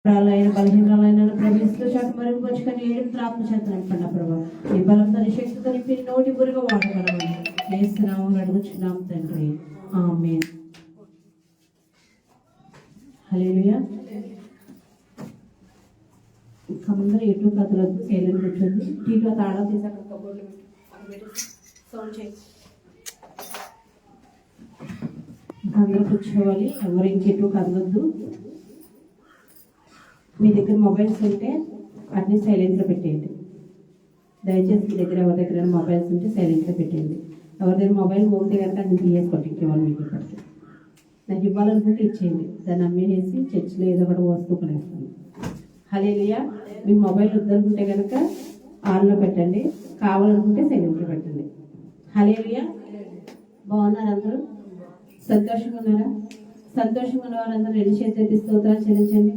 బలహీనమైన ప్రవేశిస్తూ చాటు మరుగుపరుచుకొని ఏడు ఆత్మ చేత నింపండి ప్రభావ. ఈ బలంతో శక్తితో నింపి నోటి బురుగా వాడగలమని వేస్తున్నాము అడుగుచున్నాం తండ్రి. ఆమేన్. హల్లెలూయా. ఇంకా ముందర ఎటు కథలొద్దు, సైలెంట్ కూర్చోద్దు. టీలో తాళం తీసి అక్కడ కబోర్డ్లో సౌండ్ చేయి. అందరూ కూర్చోవాలి, ఎవరు ఇంకెటు కదలొద్దు. మీ దగ్గర మొబైల్స్ ఉంటే వాటిని సైలెంట్లో పెట్టేయండి. దయచేసి మీ దగ్గర ఎవరి దగ్గర మొబైల్స్ ఉంటే సైలెంట్లో పెట్టేయండి. ఎవరి దగ్గర మొబైల్ ఉంటే కనుక అన్ని తీయేసి కొట్టించేవాళ్ళు. మీకు ఇప్పటికి నాకు ఇవ్వాలనుకుంటే ఇచ్చేయండి. దాన్ని అమ్మేసి చర్చిలో ఏదో ఒకటి వస్తువు కొనేస్తాను. హల్లెలూయా. మీ మొబైల్ వద్దనుకుంటే కనుక ఆన్లో పెట్టండి, కావాలనుకుంటే సైలెంట్లో పెట్టండి. హల్లెలూయా. బాగున్నారు అందరూ? సంతోషంగా ఉన్నారా? సంతోషంగా ఉన్న వారందరూ రెండు చేతులు స్తోత్రాలు చెల్లించండి.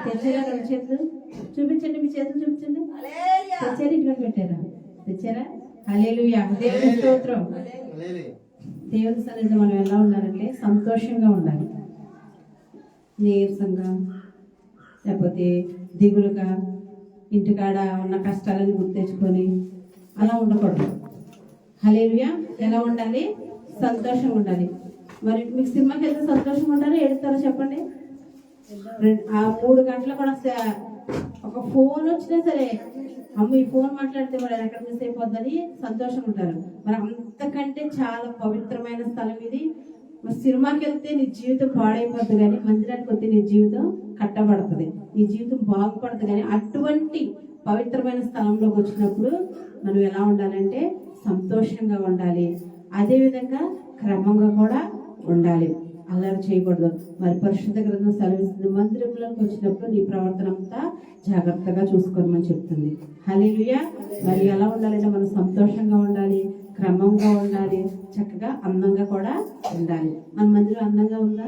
తెచ్చారా? రెండు చేతులు చూపించండి, మీ చేతులు చూపించండి. తెచ్చారా? ఇంట్లో పెట్టారా? తెచ్చారా? హల్లెలూయా. దేవుని స్తోత్రం. దేవుని సన్నిధిలో మనం ఎలా ఉండాలంటే సంతోషంగా ఉండాలి. నీరసంగా లేకపోతే దిగులుగా ఇంటికాడ ఉన్న కష్టాలని గుర్తెచ్చుకొని అలా ఉండకూడదు. హల్లెలూయా. ఎలా ఉండాలి? సంతోషంగా ఉండాలి. మరి మీకు సినిమాకి వెళ్తే సంతోషంగా ఉంటారో ఏడుస్తారో చెప్పండి. ఆ 3 గంటలు కూడా ఒక ఫోన్ వచ్చినా సరే, అమ్మ ఈ ఫోన్ మాట్లాడితే మరి ఎక్కడ మిస్ అయిపోద్దని సంతోషంగా ఉంటారు. మరి అంతకంటే చాలా పవిత్రమైన స్థలం ఇది. మరి సినిమాకి వెళ్తే నీ జీవితం పాడైపోద్ది, కానీ మందిరానికి వస్తే నీ జీవితం కట్టబడుతుంది, నీ జీవితం బాగుపడుతుంది. కానీ అటువంటి పవిత్రమైన స్థలంలోకి వచ్చినప్పుడు మనం ఎలా ఉండాలంటే సంతోషంగా ఉండాలి. అదేవిధంగా క్రమంగా కూడా ఉండాలి. అల్లరి చేయకూడదు. మరి పరిశుద్ధ గ్రంథం సెలవిస్తుంది, మందిరంలోకి వచ్చినప్పుడు నీ ప్రవర్తన అంతా జాగ్రత్తగా చూసుకోమని చెప్తుంది. హల్లెలూయా. మరి ఎలా ఉండాలంటే మనం సంతోషంగా ఉండాలి, క్రమంగా ఉండాలి, చక్కగా అందంగా కూడా ఉండాలి. మన మందిరం అందంగా ఉందా?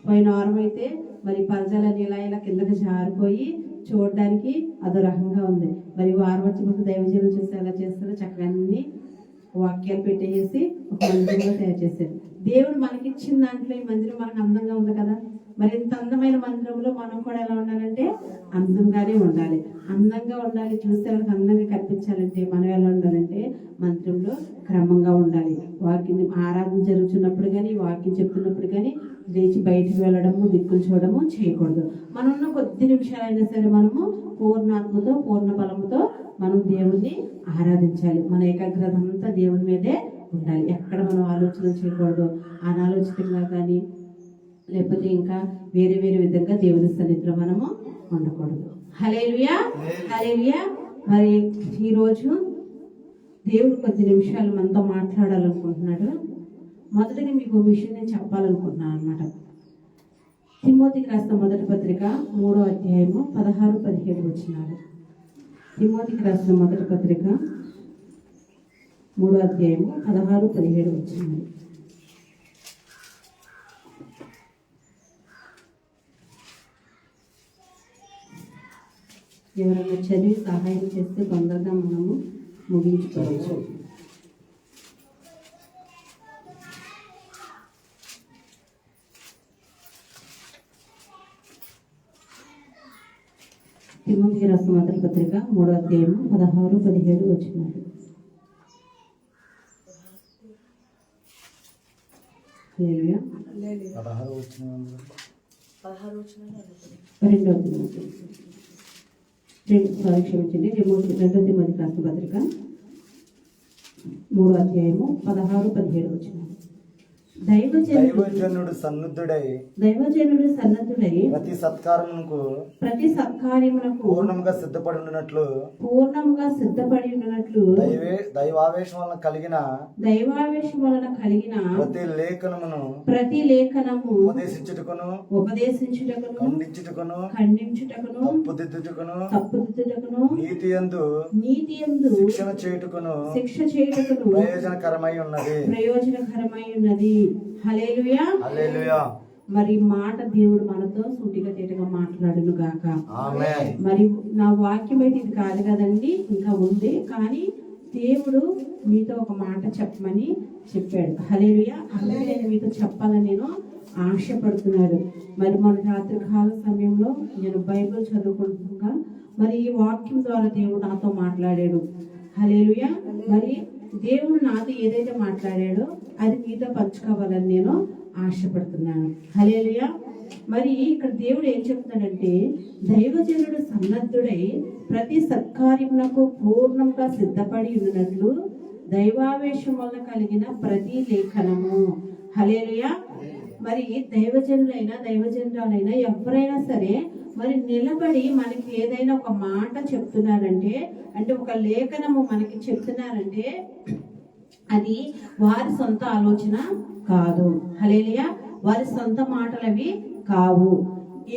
పోయిన వారం అయితే మరి పరజాలని ఇలా ఇలా కిందకి జారిపోయి చూడడానికి అదో రకంగా ఉంది. మరి వారం వచ్చి ముందు దైవజనులు చూసి ఎలా చేస్తారో చక్కగా అన్ని వాక్యాలు పెట్టేసి ఒక మందిరంలో తయారు చేశారు. దేవుడు మనకిచ్చిన దాంట్లో ఈ మందిరం మనకు అందంగా ఉంది కదా. మరి ఇంత అందమైన మందిరంలో మనం కూడా ఎలా ఉండాలంటే అందంగానే ఉండాలి. అందంగా ఉండాలి, చూసే వాళ్ళకి అందంగా కనిపించాలంటే మనం ఎలా ఉండాలంటే మందిరంలో క్రమంగా ఉండాలి. వాక్యం ఆరాధన జరుగుతున్నప్పుడు కానీ, వాక్యం చెప్తున్నప్పుడు కానీ లేచి బయటికి వెళ్ళడము, దిక్కులు చూడడము చేయకూడదు. మనం ఉన్న కొద్ది నిమిషాలైనా సరే మనము పూర్ణాత్మతో పూర్ణ బలముతో మనం దేవుణ్ణి ఆరాధించాలి. మన ఏకాగ్రత అంతా దేవుని మీదే ఉండాలి. ఎక్కడ మనం ఆలోచనలు చేయకూడదు. అనాలోచితంగా కానీ లేకపోతే ఇంకా వేరే వేరే విధంగా దేవుని సన్నిధిలో మనము ఉండకూడదు. హల్లెలూయా. హల్లెలూయా. మరి ఈరోజు దేవుడు కొద్ది నిమిషాలు మనతో మాట్లాడాలనుకుంటున్నాడు. మొదటిగా మీకు విషయం నేను చెప్పాలనుకుంటున్నాను అనమాట. తిమోతికి రాసిన మొదటి పత్రిక 3వ అధ్యాయము 16-17 వచనాలు. తిమోతికి రాసిన మొదటి పత్రిక 3వ అధ్యాయము 16-17 వచనాలు. ఎవరైనా చదివి సహాయం చేస్తే తొందరగా మనము ముగించుకోవచ్చు. తిమోతికి రాసిన మొదటి పత్రిక 3వ అధ్యాయము 16-17 వచనాలు. హల్లెలూయా. 16 వచనాలు. 2వ క్షమించండి. 2వ తిమోతికి రాసిన పత్రిక 3వ అధ్యాయము 16-17 వచనాలు. దైవజనుడు సన్నద్ధుడై ప్రతి సత్కారమునకు పూర్ణముగా సిద్ధపడి ఉన్నట్లు దైవావేశం వలన కలిగిన ప్రతి లేఖనము ఉపదేశించుటకును ఖండించుటకును తప్పుదిద్దుటకును నీతియందు శిక్ష చేయుటకును ప్రయోజనకరమై ఉన్నది. హల్లెలూయా. హల్లెలూయా. మరి మాట దేవుడు మనతో సూటిగా తేటగా మాట్లాడును గాక. ఆమేన్. మరి నా వాక్యం అయితే ఇది కాదు కదండి, ఇంకా ఉంది. కానీ దేవుడు మీతో ఒక మాట చెప్పమని చెప్పాడు. హల్లెలూయా. అందుకే నేను మీతో చెప్పాలని నేను ఆశపడుతున్నాడు. మరి మన రాత్రి కాల సమయంలో నేను బైబిల్ చదువుకుంటుగా మరి ఈ వాక్యం ద్వారా దేవుడు నాతో మాట్లాడాడు. హల్లెలూయా. మరి దేవుడు నాతో ఏదైతే మాట్లాడాడో అది మీతో పంచుకోవాలని నేను ఆశపడుతున్నాను. హల్లెలూయా. మరి ఇక్కడ దేవుడు ఏం చెప్తున్నాడంటే, దైవజనుడు సన్నద్ధుడై ప్రతి సత్కార్యమునకు పూర్ణంగా సిద్ధపడి ఉన్నట్లు దైవావేశం వల్ల కలిగిన ప్రతి లేఖనము. హల్లెలూయా. మరి దైవజనురాలైనా ఎవరైనా సరే మరి నిలబడి మనకి ఏదైనా ఒక మాట చెప్తున్నారంటే, అంటే ఒక లేఖనము మనకి చెప్తున్నారంటే అది వారి సొంత ఆలోచన కాదు. హల్లెలూయా. వారి సొంత మాటలు అవి కావు.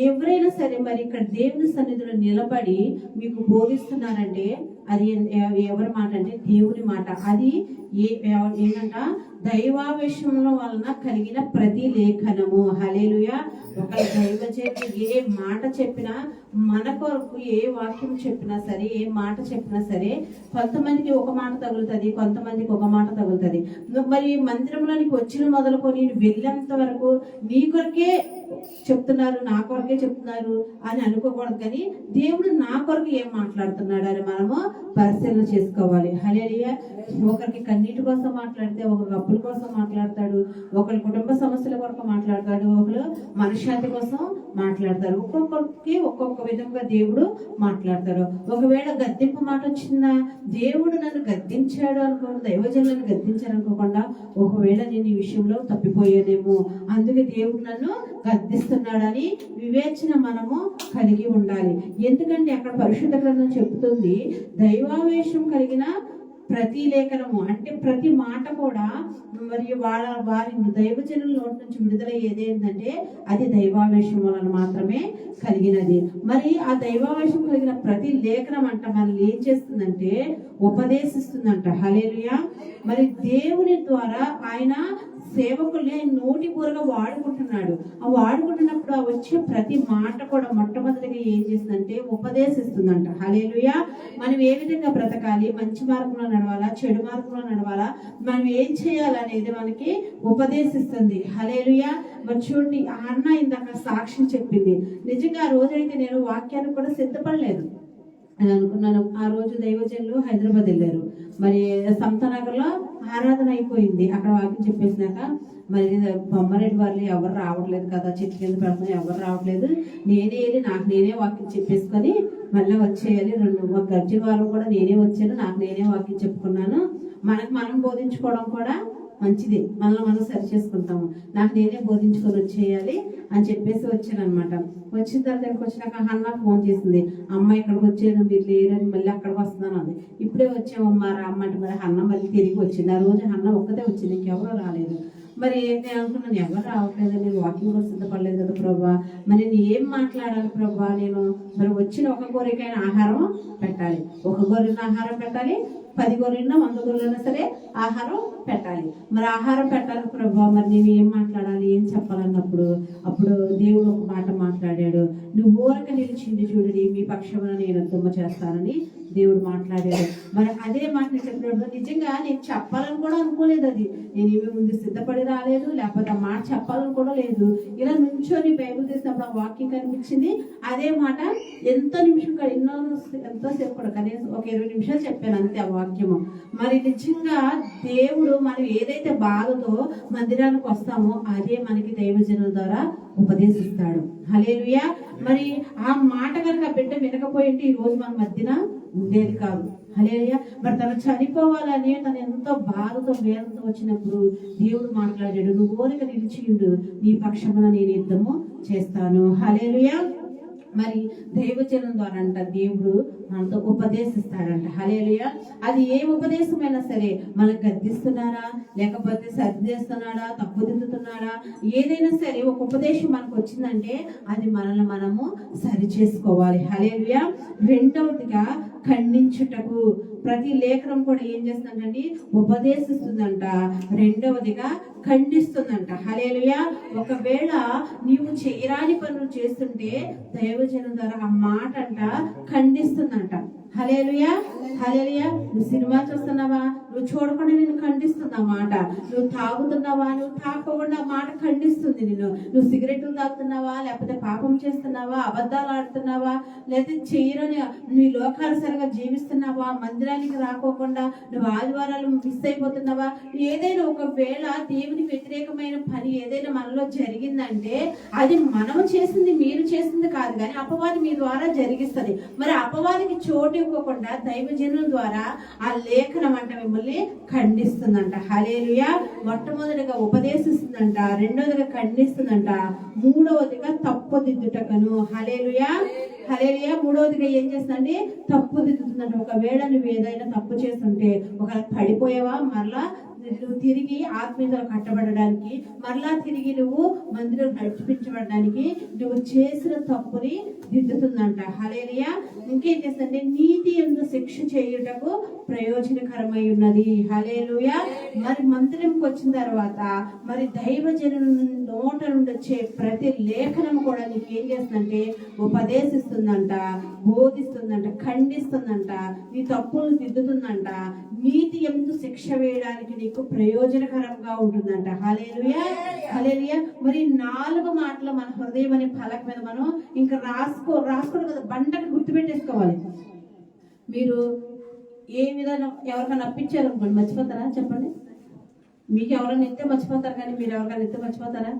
ఎవరైనా సరే మరి ఇక్కడ దేవుని సన్నిధిలో నిలబడి మీకు బోధిస్తున్నారంటే అది ఎవరి మాట అంటే దేవుని మాట. అది ఏంటంట, దైవావేశంలో వలన కలిగిన ప్రతి లేఖనము. హల్లెలూయా. ఒక దైవజనుడు ఏ మాట చెప్పినా, మన కొరకు ఏ వాక్యం చెప్పినా సరే, ఏ మాట చెప్పినా సరే, కొంతమందికి ఒక మాట తగులుతుంది, కొంతమందికి ఒక మాట తగులుతుంది. మరి మందిరంలోనికి వచ్చిన మొదలుకొని వెళ్ళేంత వరకు నీ కొరకే చెప్తున్నారు, నా కొరకే చెప్తున్నారు అని అనుకోకూడదు. కానీ దేవుడు నా కొరకు ఏం మాట్లాడుతున్నాడు అని మనము పరిశీలన చేసుకోవాలి. హల్లెలూయా. ఒకరికి కన్నీటి కోసం మాట్లాడితే, ఒకరికి అప్పుల కోసం మాట్లాడతాడు, ఒకరి కుటుంబ సమస్యల కొరకు మాట్లాడతాడు, ఒకరు మనశ్శాంతి కోసం మాట్లాడతారు. ఒక్కొక్కరికి ఒక్కొక్క విధంగా దేవుడు మాట్లాడతాడు. ఒకవేళ గద్దింపు మాట వచ్చిందా, దేవుడు నన్ను గద్దించాడు అనుకోకుండా, దైవజనులను గద్దించాడు అనుకోకుండా, ఒకవేళ నేను ఈ విషయంలో తప్పిపోయేదేమో, అందుకే దేవుడు నన్ను గద్దిస్తున్నాడని వివేచన మనము కలిగి ఉండాలి. ఎందుకంటే అక్కడ పరిశుద్ధ గ్రంథం చెబుతుంది, దైవావేశం కలిగిన ప్రతి లేఖనము అంటే ప్రతి మాట కూడా మరియు వారి దైవజనుల నోటి నుంచి విడుదలయ్యేది ఏంటంటే అది దైవావేశం వలన మాత్రమే కలిగినది. మరి ఆ దైవావేశం కలిగిన ప్రతి లేఖనం అంట మనల్ని ఏం చేస్తుందంటే ఉపదేశిస్తుందంట. హల్లెలూయా. మరి దేవుని ద్వారా ఆయన సేవకుల్ని ఆయన నోటి పూరగా వాడుకుంటున్నాడు. ఆ వాడుకుంటున్నప్పుడు ఆ వచ్చే ప్రతి మాట కూడా మొట్టమొదటిగా ఏం చేస్తుందంటే ఉపదేశిస్తుందంట. హల్లెలూయా. మనం ఏ విధంగా బ్రతకాలి, మంచి మార్గంలో నడవాలా, చెడు మార్గంలో నడవాలా, మనం ఏం చేయాలనేది మనకి ఉపదేశిస్తుంది. హల్లెలూయా. మరి చూడండి, ఆ అన్న ఇందాక సాక్ష్యం చెప్పింది. నిజంగా ఆ రోజైతే నేను వాక్యానికి కూడా సిద్ధపడలేదు అని అనుకున్నాను. ఆ రోజు దైవజనులు హైదరాబాద్ వెళ్ళారు. మరి సంతనగర్లో ఆరాధన అయిపోయింది. అక్కడ వాక్యం చెప్పేసినాక మరి బొమ్మరెడ్డి వాళ్ళు ఎవరు రావట్లేదు కదా, చెట్టు కింద పెడుతున్నా ఎవరు రావట్లేదు, నేనే వెళ్ళి నాకు నేనే వాక్యం చెప్పేసుకొని మళ్ళీ వచ్చేయాలి. ఒక గర్జన వారం కూడా నేనే వచ్చాను, నాకు నేనే వాక్యం చెప్పుకున్నాను. మనకు మనం బోధించుకోవడం కూడా మంచిది, మనల్ని మనం సరి చేసుకుంటాము. నాకు నేనే బోధించుకొని వచ్చేయాలి అని చెప్పేసి వచ్చాను అనమాట. వచ్చిన తర్వాత ఇక్కడికి వచ్చినాక అన్న ఫోన్ చేసింది, అమ్మ ఇక్కడికి వచ్చాను మీరు లేరని, మళ్ళీ అక్కడికి వస్తున్నాను అంది. ఇప్పుడే వచ్చామమ్మా రామ్మంటే మరి అన్న మళ్ళీ తిరిగి వచ్చింది. ఆ రోజు అన్న ఒక్కతే వచ్చింది, ఇంకెవరో రాలేదు. మరి నేను అనుకున్నాను ఎవరు రావట్లేదు, నేను వాకింగ్ కూడా సిద్ధపడలేదు కదా ప్రభా, మరి నేను ఏం మాట్లాడాలి ప్రభా, నేను మరి వచ్చిన ఒక గొర్రెకైనా ఆహారం పెట్టాలి, ఒక గొర్రెన ఆహారం పెట్టాలి, 10 గొర్రెలైనా 100 గొర్రెలైనా సరే ఆహారం పెట్టాలి. మరి ఆహారం పెట్టాలి ప్రభా, మరి నేను ఏం మాట్లాడాలి, ఏం చెప్పాలన్నప్పుడు అప్పుడు దేవుడు ఒక మాట మాట్లాడాడు, నువ్వు ఊరక నిలిచింది చూడండి మీ పక్షమున నేను దుమ్మ చేస్తానని దేవుడు మాట్లాడాడు. మరి అదే మాట చెప్పినప్పుడు నిజంగా నేను చెప్పాలని కూడా అనుకోలేదు. అది నేను ఏమి ముందు సిద్ధపడి రాలేదు, లేకపోతే ఆ మాట చెప్పాలని కూడా లేదు. ఇలా నుంచొని బైబిల్ తీసినప్పుడు ఆ వాక్యం కనిపించింది. అదే మాట ఎంతోసేపు కూడా కనీసం ఒక 20 నిమిషాలు చెప్పాను అంతే ఆ వాక్యము. మరి నిజంగా దేవుడు మనం ఏదైతే బాధతో మందిరానికి వస్తామో అదే మనకి దైవజనుల ద్వారా ఉపదేశిస్తాడు. హల్లెలూయా. మరి ఆ మాట కనుక బిడ్డ వినకపోయింటే ఈ రోజు మన మధ్యన ఉండేది కాదు. హల్లెలూయా. మరి తను చనిపోవాలని తను ఎంతో బాధతో వేదంతో వచ్చినప్పుడు దేవుడు మాట్లాడాడు, నువ్వు ఊరిక నిలిచియుండు నీ పక్షమున నేను యుద్ధము చేస్తాను. హల్లెలూయా. మరి దైవజనం ద్వారా అంట దేవుడు మనతో ఉపదేశిస్తాడంట. హల్లెలూయా. అది ఏ ఉపదేశమైనా సరే మనకు గద్దిస్తున్నాడా, లేకపోతే సరి చేస్తున్నాడా, తప్పుదిద్దుతున్నాడా, ఏదైనా సరే ఒక ఉపదేశం మనకు వచ్చిందంటే అది మనల్ని మనము సరి చేసుకోవాలి. హల్లెలూయా. రెండవదిగా ఖండించుటకు ప్రతి లేఖనం కూడా ఏం చేస్తుందండి, ఉపదేశిస్తుందంట. రెండవదిగా ఖండిస్తుందంట. హల్లెలూయా. ఒకవేళ నీవు చేయరాని పనులు చేస్తుంటే దైవజనం ద్వారా ఆ మాట అంట ఖండిస్తుందంట. హల్లెలూయా హల్లెలూయా. నువ్వు సినిమా చూస్తున్నావా, నువ్వు చూడకుండా నేను ఖండిస్తుంది ఆ మాట. నువ్వు తాగుతున్నావా, నువ్వు తాగకుండా మాట ఖండిస్తుంది నిన్ను. నువ్వు సిగరెట్లు తాగుతున్నావా, లేకపోతే పాపం చేస్తున్నావా, అబద్ధాలు ఆడుతున్నావా, లేకపోతే చేయరని నీ లోకానుసారంగా జీవిస్తున్నావా, మందిరానికి రాకోకుండా నువ్వు ఆదివారాలు మిస్ అయిపోతున్నావా, ఏదైనా ఒకవేళ దేవుని వ్యతిరేకమైన పని ఏదైనా మనలో జరిగిందంటే అది మనము చేసింది, మీరు చేసింది కాదు, కానీ అపవాది మీ ద్వారా జరిగిస్తుంది. మరి అపవాదికి చోటు ఇవ్వకుండా దైవజనుల ద్వారా ఆ లేఖనం అంట మిమ్మల్ని ఖండిస్తుందంట. హల్లెలూయా. మొట్టమొదటిగా ఉపదేశిస్తుందంట, రెండవదిగా ఖండిస్తుందంట, మూడవదిగా తప్పుదిద్దుటకను. హల్లెలూయా హల్లెలూయా. మూడవదిగా ఏం చేస్తుందంటే తప్పుదిద్దుతుందంట. ఒకవేళ నువ్వు ఏదైనా తప్పు చేస్తుంటే, ఒకవేళ పడిపోయావా, మరలా నువ్వు తిరిగి ఆత్మీయతలో కట్టబడడానికి, మరలా తిరిగి నువ్వు మందిరం నడిపించబడడానికి నువ్వు చేసిన తప్పుని దిద్దుతుందంట. హల్లెలూయా. ఇంకేం చేస్తుందంటే నీతి యందు శిక్ష చేయుటకు ప్రయోజనకరమై ఉన్నది. హల్లెలూయా. మరి మందిరంకి వచ్చిన తర్వాత మరి దైవజనుల నోట నుండి వచ్చే ప్రతి లేఖనం కూడా నీకు ఏం చేస్తుందంటే ఉపదేశిస్తుందంట, బోధిస్తుందంట, ఖండిస్తుందంట, నీ తప్పులు దిద్దుతుందంట, నీతి యందు శిక్ష వేయడానికి నీకు ప్రయోజనకరంగా ఉంటుందంట. హల్లెలూయా హల్లెలూయా. మరి 4 మాటలు మన హృదయం అనే ఫలక మీద మనం ఇంకా రాసుకోవడం కదా, బండకి గుర్తుపెట్టేసుకోవాలి. మీరు ఏ విధంగా ఎవరికైనా అప్పించారు అనుకోండి, మర్చిపోతారా చెప్పండి? మీకు ఎవరైనా ఇస్తే మర్చిపోతారు, కానీ మీరు ఎవరికైనా ఇస్తే మర్చిపోతారా?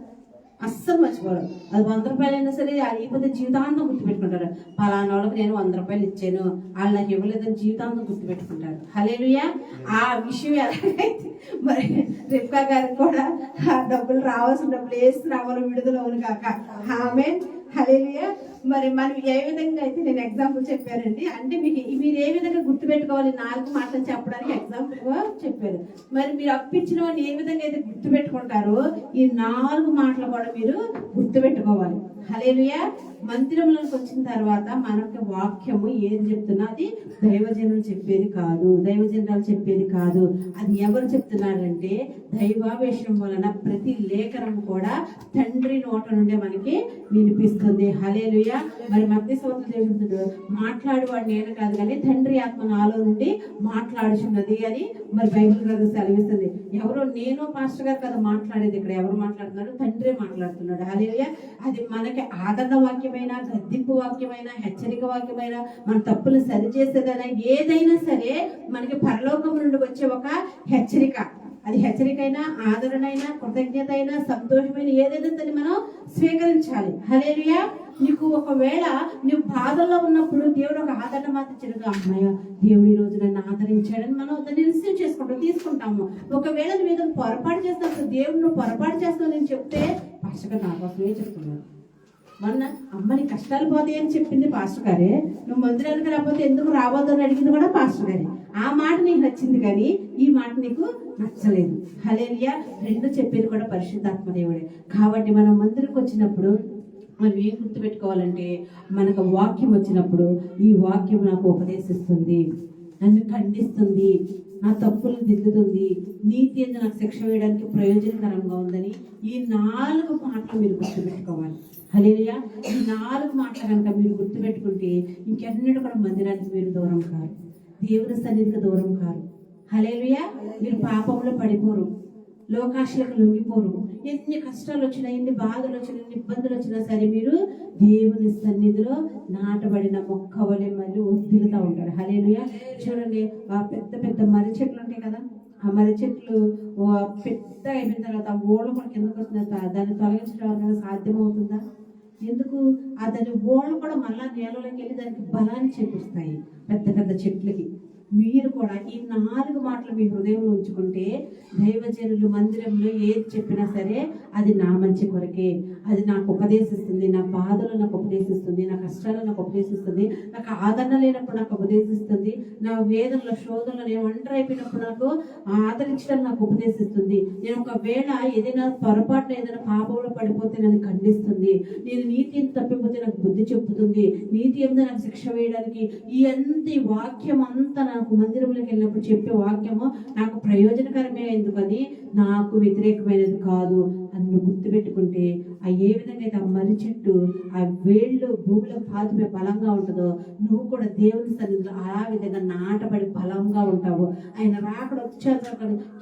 అస్సలు మర్చిపోరు. అది 100 రూపాయలైనా సరే అయిపోతే జీవితాంతం గుర్తుపెట్టుకుంటారు. పలానా వాళ్ళకి నేను 100 రూపాయలు ఇచ్చాను, వాళ్ళు నాకు ఇవ్వలేదని జీవితాంతం గుర్తుపెట్టుకుంటారు. హల్లెలూయా. ఆ విషయం ఎలాగైతే మరి రిబ్కా గారికి కూడా ఆ డబ్బులు రావాల్సిన డబ్బులు వేసి రావాలి, విడుదల అవును కాక. ఆమేన్ హల్లెలూయా. మరి మనం ఏ విధంగా అయితే నేను ఎగ్జాంపుల్ చెప్పానండి, అంటే మీకు మీరు ఏ విధంగా గుర్తుపెట్టుకోవాలి 4 మాటలు చెప్పడానికి ఎగ్జాంపుల్ గా చెప్పారు. మరి మీరు అప్పించిన వాడిని ఏ విధంగా అయితే గుర్తుపెట్టుకుంటారో ఈ 4 మాటలు కూడా మీరు గుర్తుపెట్టుకోవాలి. హల్లెలూయా. మందిరంలోకి వచ్చిన తర్వాత మనకు వాక్యము ఏది చెప్తున్నా అది దైవజనులు చెప్పేది కాదు, దైవజనులు చెప్పేది కాదు. అది ఎవరు చెప్తున్నారంటే దైవావేశం వలన ప్రతి లేఖనం కూడా తండ్రి నోట నుండే మనకి వినిపిస్తుంది. హల్లెలూయా. మరి మత్తయి సువార్తలో చెబుతున్నాడు, మాట్లాడేవాడు నేను కాదు కానీ తండ్రి ఆత్మ నాలో నుండి మాట్లాడుచున్నది అని మరి బైబిల్ గ్రంథం సెలవిస్తుంది. ఎవరో నేను పాస్టర్ గారు కదా మాట్లాడేది, ఇక్కడ ఎవరు మాట్లాడుతున్నాడు? తండ్రి మాట్లాడుతున్నాడు. హల్లెలూయా. అది మనకి ఆదరణ వాక్యమైన, గద్దింపు వాక్యమైన, హెచ్చరిక వాక్యమైన, మన తప్పులు సరిచేసేదైనా ఏదైనా సరే మనకి పరలోకం నుండి వచ్చే ఒక హెచ్చరిక. అది హెచ్చరికైనా, ఆదరణైనా, కృతజ్ఞత అయినా, సంతోషమైన ఏదైనా సరే మనం స్వీకరించాలి. హల్లెలూయా. నీకు ఒకవేళ నువ్వు బాధల్లో ఉన్నప్పుడు దేవుడు ఒక ఆదరణ మాత్రం ఇచ్చాడు, అమ్మాయ దేవుడు ఈ రోజు నన్ను ఆదరించాడని మనం దాన్ని రిసీవ్ చేసుకుంటాం, తీసుకుంటాము. ఒకవేళ నువ్వు ఏదైనా పొరపాటు చేస్తావు, దేవుడు నువ్వు పొరపాటు చేస్తావు నేను చెప్తే, పాస్టర్ గారు నా కోసమే చెప్తున్నాను. మొన్న అమ్మని కష్టాలు పోతాయి అని చెప్పింది పాస్టర్ గారే, నువ్వు మందిరానికి రాకపోతే ఎందుకు రావద్దని అడిగింది కూడా పాస్టర్ గారే. ఆ మాట నీకు నచ్చింది కానీ ఈ మాట నీకు నచ్చలేదు. హల్లెలూయా. 2 చెప్పేది కూడా పరిశుద్ధాత్మ దేవుడే. కాబట్టి మనం మందిరికి వచ్చినప్పుడు మనం ఏం గుర్తుపెట్టుకోవాలంటే, మనకు వాక్యం వచ్చినప్పుడు ఈ వాక్యం నాకు ఉపదేశిస్తుంది, నన్ను ఖండిస్తుంది, నా తప్పులు దిద్దుతుంది, నీతి ಎಂದು నాకు శిక్ష వేయడానికి ప్రయోజనకరంగా ఉందని ఈ 4 మాటలు మీరు గుర్తుపెట్టుకోవాలి. హల్లెలూయా. ఈ 4 మాటలు కనుక మీరు గుర్తుపెట్టుకుంటే ఇంకెన్నడూ కూడా మందిరానికి మీరు దూరం కారు, దేవుని సన్నిధికి దూరం కారు. హల్లెలూయా. మీరు పాపంలో పడిపోరు, లోకాశలకు లొంగిపోరు. ఎన్ని కష్టాలు వచ్చినా, ఎన్ని బాధలు వచ్చినా, ఎన్ని ఇబ్బందులు వచ్చినా సరే మీరు దేవుని సన్నిధిలో నాటబడిన మొక్క వలె మళ్ళీ వదిలుతూ ఉంటారు. హల్లెలూయా. చూడండి, ఆ పెద్ద పెద్ద మర్రి చెట్లు ఉంటాయి కదా, ఆ మర్రి చెట్లు పెద్ద అయిపోయిన తర్వాత ఓళ్ళు కూడా కిందకు వచ్చిన దాన్ని తొలగించడం అనేది సాధ్యమవుతుందా? ఎందుకు? దాని ఓళ్ళు కూడా మళ్ళా నేలలోకి వెళ్ళి దానికి బలాన్ని చేకూరుస్తాయి పెద్ద పెద్ద చెట్లకి. మీరు కూడా ఈ 4 మాటలు మీ హృదయంలో ఉంచుకుంటే దైవజనులు మందిరంలో ఏది చెప్పినా సరే అది నా మంచి కొరకే, అది నాకు ఉపదేశిస్తుంది, నా బాధలు నాకు ఉపదేశిస్తుంది, నా కష్టాలు నాకు ఉపదేశిస్తుంది, నాకు ఆదరణ లేనప్పుడు నాకు ఉపదేశిస్తుంది, నా వేదనలో శోధనలో నేను ఒంటరి అయిపోయినప్పుడు నాకు ఆదరించడం నాకు ఉపదేశిస్తుంది, నేను ఒకవేళ ఏదైనా పొరపాటున ఏదైనా పాపంలో పడిపోతే నన్ను ఖండిస్తుంది, నేను నీతిని తప్పిపోతే నాకు బుద్ధి చెప్పుతుంది, నీతి ఏమిటో నాకు శిక్ష వేయడానికి ఈ అంత వాక్యం అంతా నాకు మందిరంలోకి వెళ్ళినప్పుడు చెప్పే వాక్యము నాకు ప్రయోజనకరమే, ఎందుకని నాకు వ్యతిరేకమైనది కాదు అని నువ్వు గుర్తుపెట్టుకుంటే ఆ ఏ విధంగా అయితే ఆ మర్రి చెట్టు ఆ వేళ్ళు భూమిలో పాతిపోయి బలంగా ఉంటుందో నువ్వు కూడా దేవుని సన్నిధిలో ఆ విధంగా నాటబడి బలంగా ఉంటావు. ఆయన రాకడ వచ్చాక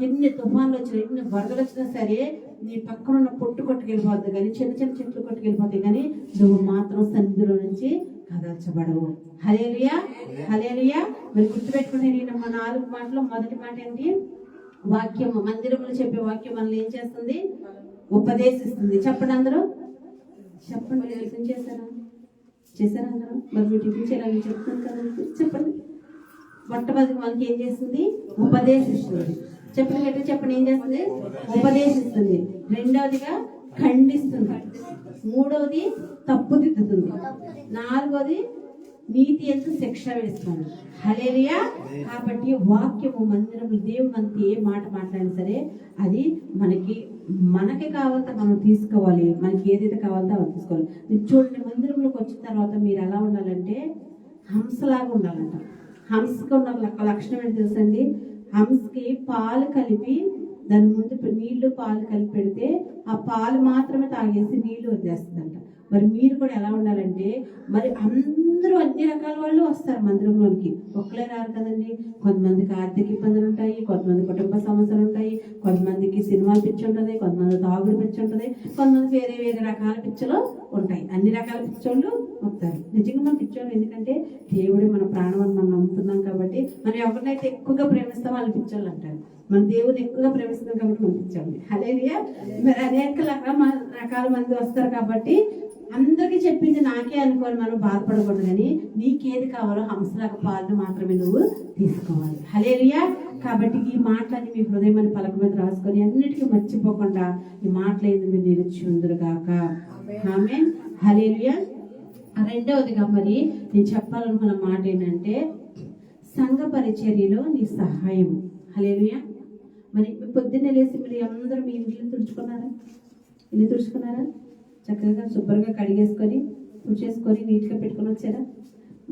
ఎన్ని తుఫాన్లు వచ్చినా ఎన్ని వరదలు వచ్చినా సరే నీ పక్కన ఉన్న పొట్టు కొట్టుకెళ్ళిపోద్ది కానీ చిన్న చిన్న చెట్లు కొట్టుకెళ్ళిపోతాయి కానీ నువ్వు మాత్రం సన్నిధిలో నుంచి కదల్చబడవు. హల్లెలూయా హల్లెలూయా. మరి గుర్తుపెట్టుకునే నేను మా 4 మాటలు మొదటి మాట ఏంటి? వాక్యము. మందిరంలో చెప్పే వాక్యం మనల్ని ఏం చేస్తుంది? ఉపదేశిస్తుంది. చెప్పండి అందరూ చెప్పండి. టిఫిన్ చేశారా? చేశారా అందరూ? మరి మీరు టిఫిన్ చేయాలని చెప్తాను కదా, చెప్పండి. మొట్టమొదటి మనకి ఏం చేస్తుంది? ఉపదేశిస్తుంది. చెప్పండి గట్టి చెప్పండి. ఏం చేస్తుంది? ఉపదేశిస్తుంది. రెండవదిగా ఖండిస్తుంది. మూడవది తప్పుదిద్దుతుంది. నాలుగవది నీతి ఎందు శిక్ష వేస్తుంది. హల్లెలూయా. కాబట్టి వాక్యము మందిరము దేవుడు మనకి ఏ మాట మాట్లాడినా సరే అది మనకి కావాలంటే మనం తీసుకోవాలి. మనకి ఏదైతే కావాలంటే అది తీసుకోవాలి. మీరు చూడండి, మందిరంలోకి వచ్చిన తర్వాత మీరు ఎలా ఉండాలంటే హంసలాగా ఉండాలంట. హంసకి ఉన్న లక్షణం ఏంటి తెలుసండి? హంసకి పాలు కలిపి దాని ముందు నీళ్లు పాలు కలిపి పెడితే ఆ పాలు మాత్రమే తాగేసి నీళ్లు వదిలేస్తుందంట. మరి మీరు కూడా ఎలా ఉండాలంటే, మరి అందరూ అన్ని రకాల వాళ్ళు వస్తారు మందిరంలోనికి, ఒక్కలే రారు కదండి. కొంతమందికి ఆర్థిక ఇబ్బందులు ఉంటాయి, కొంతమంది కుటుంబ సమస్యలు ఉంటాయి, కొంతమందికి సినిమాలు పిచ్చి ఉంటుంది, కొంతమంది తాగుడు పిచ్చి ఉంటుంది, కొంతమంది వేరే వేరే రకాల పిచ్చలు ఉంటాయి. అన్ని రకాల పిచ్చోళ్ళు వస్తారు. నిజంగా మన పిచ్చోళ్ళు, ఎందుకంటే దేవుడే మన ప్రాణం అని మనం నమ్ముతున్నాం కాబట్టి. మనం ఎవరినైతే ఎక్కువగా ప్రేమిస్తాం వాళ్ళు పిచ్చోళ్ళు అంటారు. మన దేవుని ఎక్కువగా ప్రేమిస్తున్నాం కాబట్టి మనం పిచ్చోళ్ళు. హల్లెలూయా. మరి అనేక రకాల మంది వస్తారు కాబట్టి అందరికీ చెప్పింది నాకే అనుకోని మనం బాధపడకూడదు. కానీ నీకేది కావాలో హంసలాగా పాలను మాత్రమే నువ్వు తీసుకోవాలి. హల్లెలూయా. కాబట్టి ఈ మాటలని మీ హృదయం పలక మీద రాసుకొని అన్నిటికీ మర్చిపోకుండా ఈ మాటలు మీరు నిలిచిఉందురుగాక. ఆమేన్. హల్లెలూయా. రెండవదిగా మరి నేను చెప్పాలనుకున్న మాట ఏంటంటే సంఘ పరిచర్యలో నీ సహాయం. హల్లెలూయా. మరి పొద్దున్నే లేచి మీరు అందరూ మీ ఇంట్లో తుడుచుకున్నారా? ఇల్లు తుడుచుకున్నారా? చక్కగా శుభ్రంగా కడిగేసుకొని తుడిచేసుకొని నీట్గా పెట్టుకొని వచ్చారా?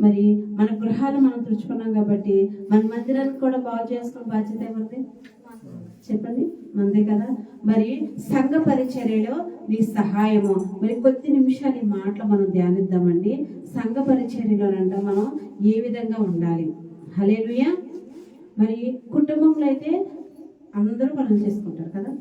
మరి మన గృహాలు మనం తుడుచుకున్నాం కాబట్టి మన మందిరాన్ని కూడా బాగు చేసుకున్న బాధ్యత ఎవరిది? చెప్పండి, మందే కదా. మరి సంఘ పరిచర్యలో నీ సహాయము. మరి కొద్ది నిమిషాలు ఈ మాటలు మనం ధ్యానిద్దామండి. సంఘ పరిచర్యలోనంట మనం ఏ విధంగా ఉండాలి? హల్లెలూయా. మరి కుటుంబంలో అయితే అందరూ పనులు చేసుకుంటారు కదా.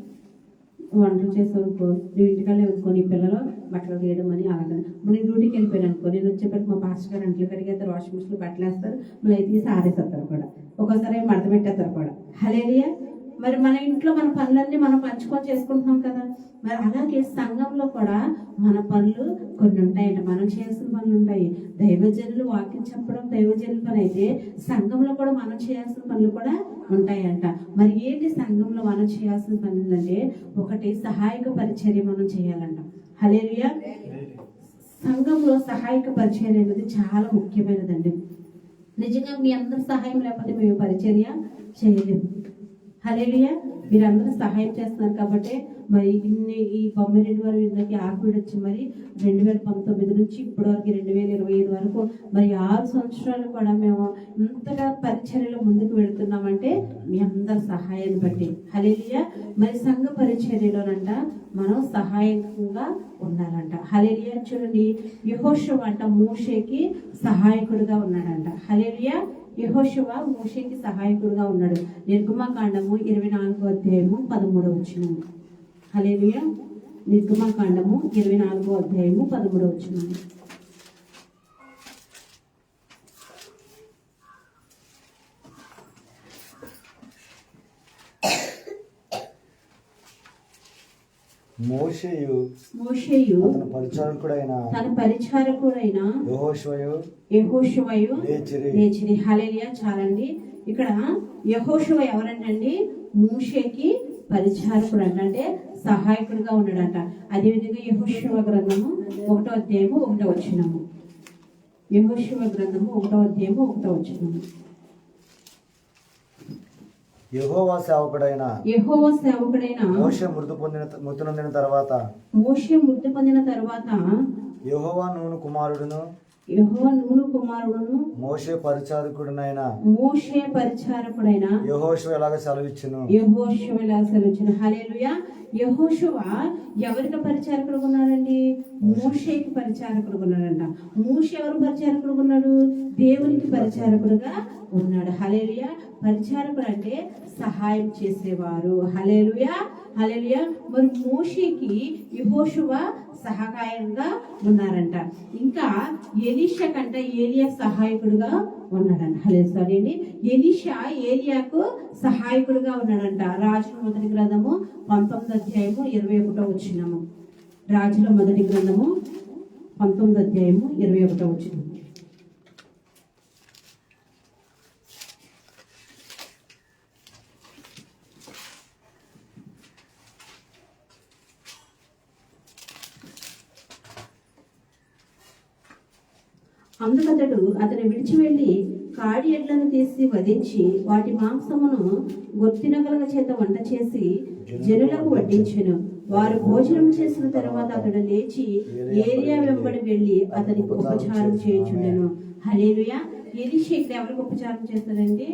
వంటలు చేసేవనుకో, నువ్వు ఇంటికల్లే అనుకోని పిల్లలు బట్టలు తీయడం అని అలాగే. నేను డ్యూటీకి వెళ్ళిపోయాను అనుకో, నేను వచ్చేప్పటికి మా పాస్టర్ గారు అంట్లు కడిగేస్తారు, వాషింగ్ మిషన్లో బట్టలు వేస్తారు, మళ్ళీ అయితే తీసి ఆరేసేస్తారు కూడా, ఒక్కోసారి మడత పెట్టేస్తారు కూడా. హల్లెలూయా. మరి మన ఇంట్లో మన పనులన్నీ మనం పంచుకొని చేసుకుంటున్నాం కదా. మరి అలాగే సంఘంలో కూడా మన పనులు కొన్ని ఉంటాయంట. మనం చేయాల్సిన పనులు ఉంటాయి. దైవజనులు వాక్యం చెప్పడం దైవజనుల పని అయితే సంఘంలో కూడా మనం చేయాల్సిన పనులు కూడా ఉంటాయంట. మరి ఏంటి సంఘంలో మనం చేయాల్సిన పనులు అంటే, ఒకటి సహాయక పరిచర్య మనం చేయాలంట. హల్లెలూయా. సంఘంలో సహాయక పరిచర్య అనేది చాలా ముఖ్యమైనదండి. నిజంగా మీ అందరి సహాయం లేకపోతే మేము పరిచర్య చేయలేము. హల్లెలూయా. మీరందరూ సహాయం చేస్తున్నారు కాబట్టి మరి ఈ 92 ఆర్పిడ్ వచ్చి మరి 2019 నుంచి ఇప్పటి వరకు 2025 వరకు మరి 6 సంవత్సరాలు కూడా మేము ఇంతగా పరిచర్యలో ముందుకు వెళుతున్నామంటే మీ అందరి సహాయాన్ని బట్టి. హల్లెలూయా. మరి సంఘ పరిచర్యలోనంట మనం సహాయకంగా ఉండాలంట. హల్లెలూయా. చూడండి, యెహోషువ అంట మోషేకి సహాయకుడిగా ఉన్నాడంట. హల్లెలూయా. యెహోషువ మోషేకి సహాయకుడిగా ఉన్నాడు. నిర్గమకాండము 24వ అధ్యాయము 13వ వచనం. హల్లెలూయా. నిర్గమకాండము 24వ అధ్యాయము 13వ వచనం. మోషేయు తన పరిచారకుడైన యెహోషువయు లేచిరి. హల్లెలూయా. చాలండి. ఇక్కడ యెహోషువ ఎవరంటండి? మోషేకి పరిచారకుడు అంటే సహాయకుడిగా ఉన్నాడంట. అదేవిధంగా యెహోషువ గ్రంథము 1వ అధ్యాయము 1వ వచనము. యెహోషువ గ్రంథము 1వ అధ్యాయము 1వ వచనము. యెహోవా సేవకుడైన మోషే మృతి పొందిన తర్వాత యెహోవా నూను కుమారుడును యెహోవా నూను కుమారుడును మోషే పరిచారకుడినైన మోషే పరిచారకుడైన యెహోషువ ఎలాగ సెలవిచ్చును. యెహోషువ సెలవిచ్చిన. హల్లెలూయా. యెహోషువ ఎవరికి పరిచారకుడు ఉన్నాడండి? మోషేకి పరిచారకుడు ఉన్నాడంట. మోషే ఎవరు పరిచారకుడు ఉన్నాడు? దేవునికి పరిచారకుడుగా ఉన్నాడు. హల్లెలూయా. పరిచారకుడు అంటే సహాయం చేసేవారు. హల్లెలూయా. హల్లెలూయా. మరి మోషేకి యెహోషువ సహాయంగా ఉన్నారంట. ఇంకా ఎలీషా కంట ఏలియా సహాయకుడుగా ఉన్నాడంట. హల్లెలూయా అండి. ఎలీషా ఏలియాకు సహాయకుడుగా ఉన్నాడంట. రాజుల మొదటి గ్రంథము 19వ అధ్యాయము 21వ వచనము. రాజుల మొదటి గ్రంథము 19వ అధ్యాయము 21వ వచనం. అందుకతడు అతని విడిచి వెళ్ళి కాడి ఎడ్లను తీసి వధించి వాటి మాంసమును గొర్తినగల చేత వంట చేసి జనులకు వడ్డించెను. వారు భోజనం చేసిన తర్వాత అతడు లేచి ఏలియా వెంబడి వెళ్ళి అతనికి ఉపచారం చేయుచుండెను. హల్లెలూయా. ఎలీషా ఇక్కడ ఎవరికి ఉపచారం చేస్తాడంటే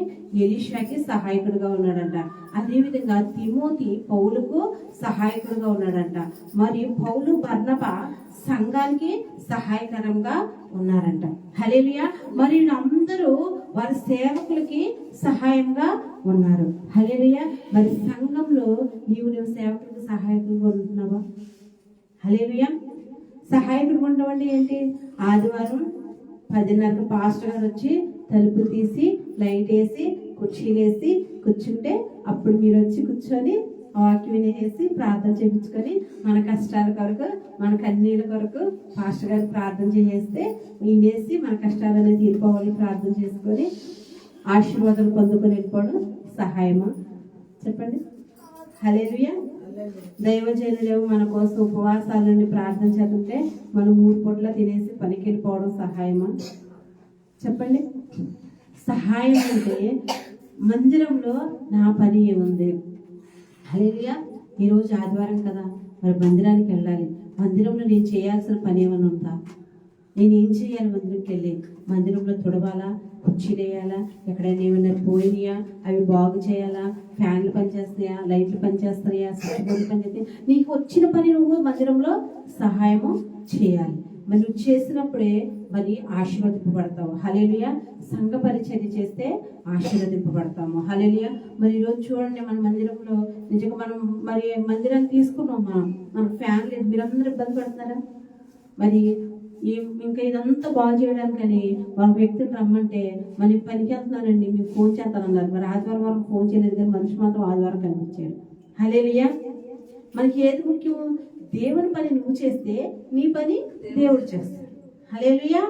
ఎలీషాకి సహాయకుడుగా ఉన్నాడంట. అదేవిధంగా తిమోతి పౌలుకు సహాయకుడుగా ఉన్నాడంట. మరి పౌలు బర్నబా సంఘానికి సహాయకరంగా ఉన్నారంట. హల్లెలూయా. మరి అందరూ వారి సేవకులకి సహాయంగా ఉన్నారు. హల్లెలూయా. మరి సంఘంలో నీవు సేవకులకు సహాయకులుగా ఉంటున్నావా? హల్లెలూయా. సహాయకుడు ఉండవండి ఏంటి? ఆదివారం 10:30కు పాస్టర్ గారు వచ్చి తలుపులు తీసి లైట్ వేసి కుర్చీలు వేసి కూర్చుంటే అప్పుడు మీరు వచ్చి కూర్చొని వాక్యం వినేసి ప్రార్థన చేయించుకొని మన కష్టాల కొరకు మన కన్నీళ్ళ కొరకు పాస్టర్ గారు ప్రార్థన చేసేస్తే వినేసి మన కష్టాలన్నీ తీరిపోవాలి ప్రార్థన చేసుకొని ఆశీర్వాదాలు పొందుకొని వెళ్ళిపోవడం సహాయమా? చెప్పండి. హల్లెలూయా. దైవజనులేమో మన కోసం ఉపవాసాల నుండి ప్రార్థన చేస్తుంటే మనం 3 పూట్ల తినేసి పనికి వెళ్ళిపోవడం సహాయమా? చెప్పండి. సహాయం అంటే మందిరంలో నా పని ఏముంది? హల్లెలూయా. ఈరోజు ఆదివారం కదా, మరి మందిరానికి వెళ్ళాలి. మందిరంలో నేను చేయాల్సిన పని ఏమైనా ఉందా? నేను ఏం చేయాలి? మందిరంకి వెళ్ళి మందిరంలో తుడవాలా, కుర్చీలు వేయాలా, ఎక్కడైనా ఏమైనా పోయినాయా అవి బాగు చేయాలా, ఫ్యాన్లు పనిచేస్తాయా, లైట్లు పనిచేస్తాయా, స్విచ్ బోర్డు పనిచేస్తాయా? నీకు వచ్చిన పని నువ్వు మందిరంలో సహాయము చేయాలి. మరి నువ్వు చేసినప్పుడే మరి ఆశీర్వదింపబడతావు. హల్లెలూయా. సంఘ పరిచర్య చేస్తే ఆశీర్వదింపబడతాము. హల్లెలూయా. మరి ఈరోజు చూడండి, మన మందిరంలో నిజంగా మనం మరి మందిరాన్ని తీసుకున్నాం, మన ఫ్యాన్ లేదు. మీరందరూ ఇబ్బంది పడుతున్నారా? మరి ఇంకా ఇదంతా బాగు చేయడానికని ఒక వ్యక్తిని రమ్మంటే మరి పనికి వెళ్తున్నానండి మీకు ఫోన్ చేస్తానన్నారు. మరి ఆదివారం వరకు ఫోన్ చేయలేదు, కానీ మనిషి మాత్రం ఆదివారం కనిపించాడు. హల్లెలూయా. మనకి ఏది ముఖ్యం? దేవుని పని నువ్వు చేస్తే నీ పని దేవుడు చేస్తాడు. హల్లెలూయా.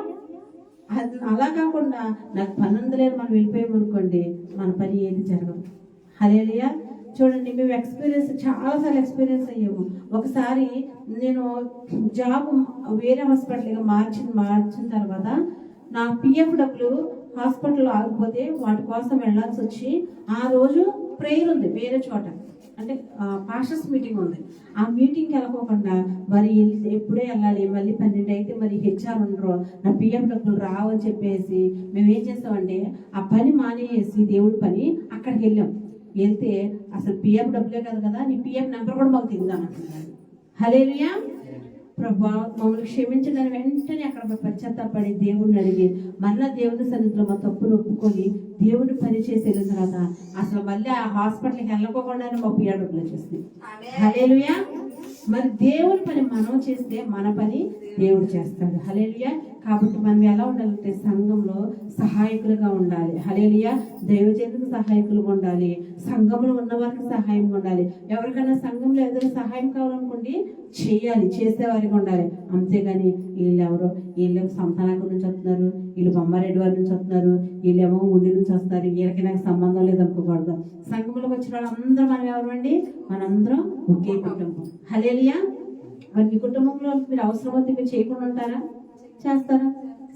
అలా కాకుండా నాకు పని అందలేదు మనం వెళ్ళిపోయామనుకోండి, మన పని ఏది జరగదు. హల్లెలూయా. చూడండి, మేము చాలాసార్లు ఎక్స్పీరియన్స్ అయ్యాము. ఒకసారి నేను జాబ్ వేరే హాస్పిటల్గా మార్చిన తర్వాత నా పిఎఫ్ డబ్బులు హాస్పిటల్లో ఆగిపోతే వాటి కోసం వెళ్ళాల్సి వచ్చి, ఆ రోజు ప్రేయర్ ఉంది వేరే చోట, అంటే పాస్టర్స్ మీటింగ్ ఉంది. ఆ మీటింగ్కి వెళ్ళకోకుండా మరి ఎప్పుడే వెళ్ళాలి, మళ్ళీ 12 అయితే మరి హెచ్ఆర్ ఉండరు, నా పిఎఫ్ డబ్బులు రావని చెప్పేసి మేము ఏం చేస్తామంటే ఆ పని మానేసి దేవుడి పని అక్కడికి వెళ్ళాం. వెళ్తే అసలు పిఎఫ్ డబ్బులే కదా, నీ పిఎఫ్ నెంబర్ కూడా మాకు తెలియదామంటున్నాడు. హల్లెలూయా. ప్రభా మమ్మల్ని క్షమించడానికి వెంటనే అక్కడ పశ్చాత్తాపడి దేవుడిని అడిగి మళ్ళా దేవుని సన్నిధిలో మా తప్పును ఒప్పుకొని దేవుని పని చేసి వెళ్ళిన తర్వాత అసలు మళ్ళీ ఆ హాస్పిటల్కి వెళ్ళకోకుండానే మా పిఆర్ డబ్బులు వచ్చేస్తుంది. హల్లెలూయా. మరి దేవుని పని మనం చేస్తే మన పని దేవుడు చేస్తాడు. హల్లెలూయా. కాబట్టి మనం ఎలా ఉండాలంటే సంఘంలో సహాయకులుగా ఉండాలి. హల్లెలూయా. దైవజనులకు సహాయకులుగా ఉండాలి, సంఘంలో ఉన్న వారికి సహాయంగా ఉండాలి. ఎవరికైనా సంఘంలో ఏదైనా సహాయం కావాలనుకోండి చేయాలి, చేసేవారికి ఉండాలి. అంతేగాని వీళ్ళేమో సంతానాకు నుంచి వస్తున్నారు, వీళ్ళు బొమ్మారెడ్డి వారి నుంచి వస్తున్నారు, వీళ్ళేమో ఉండి నుంచి వస్తున్నారు, వీళ్ళకి నాకు సంబంధం లేదు అనుకోకూడదు. సంఘంలోకి వచ్చిన వాళ్ళందరూ మనం ఎవరండి? మనందరం ఒకే కుటుంబం. హల్లెలూయా. మరి మీ కుటుంబంలో మీరు అవసరం వద్ద మీరు చేయకుండా ఉంటారా? చేస్తారా?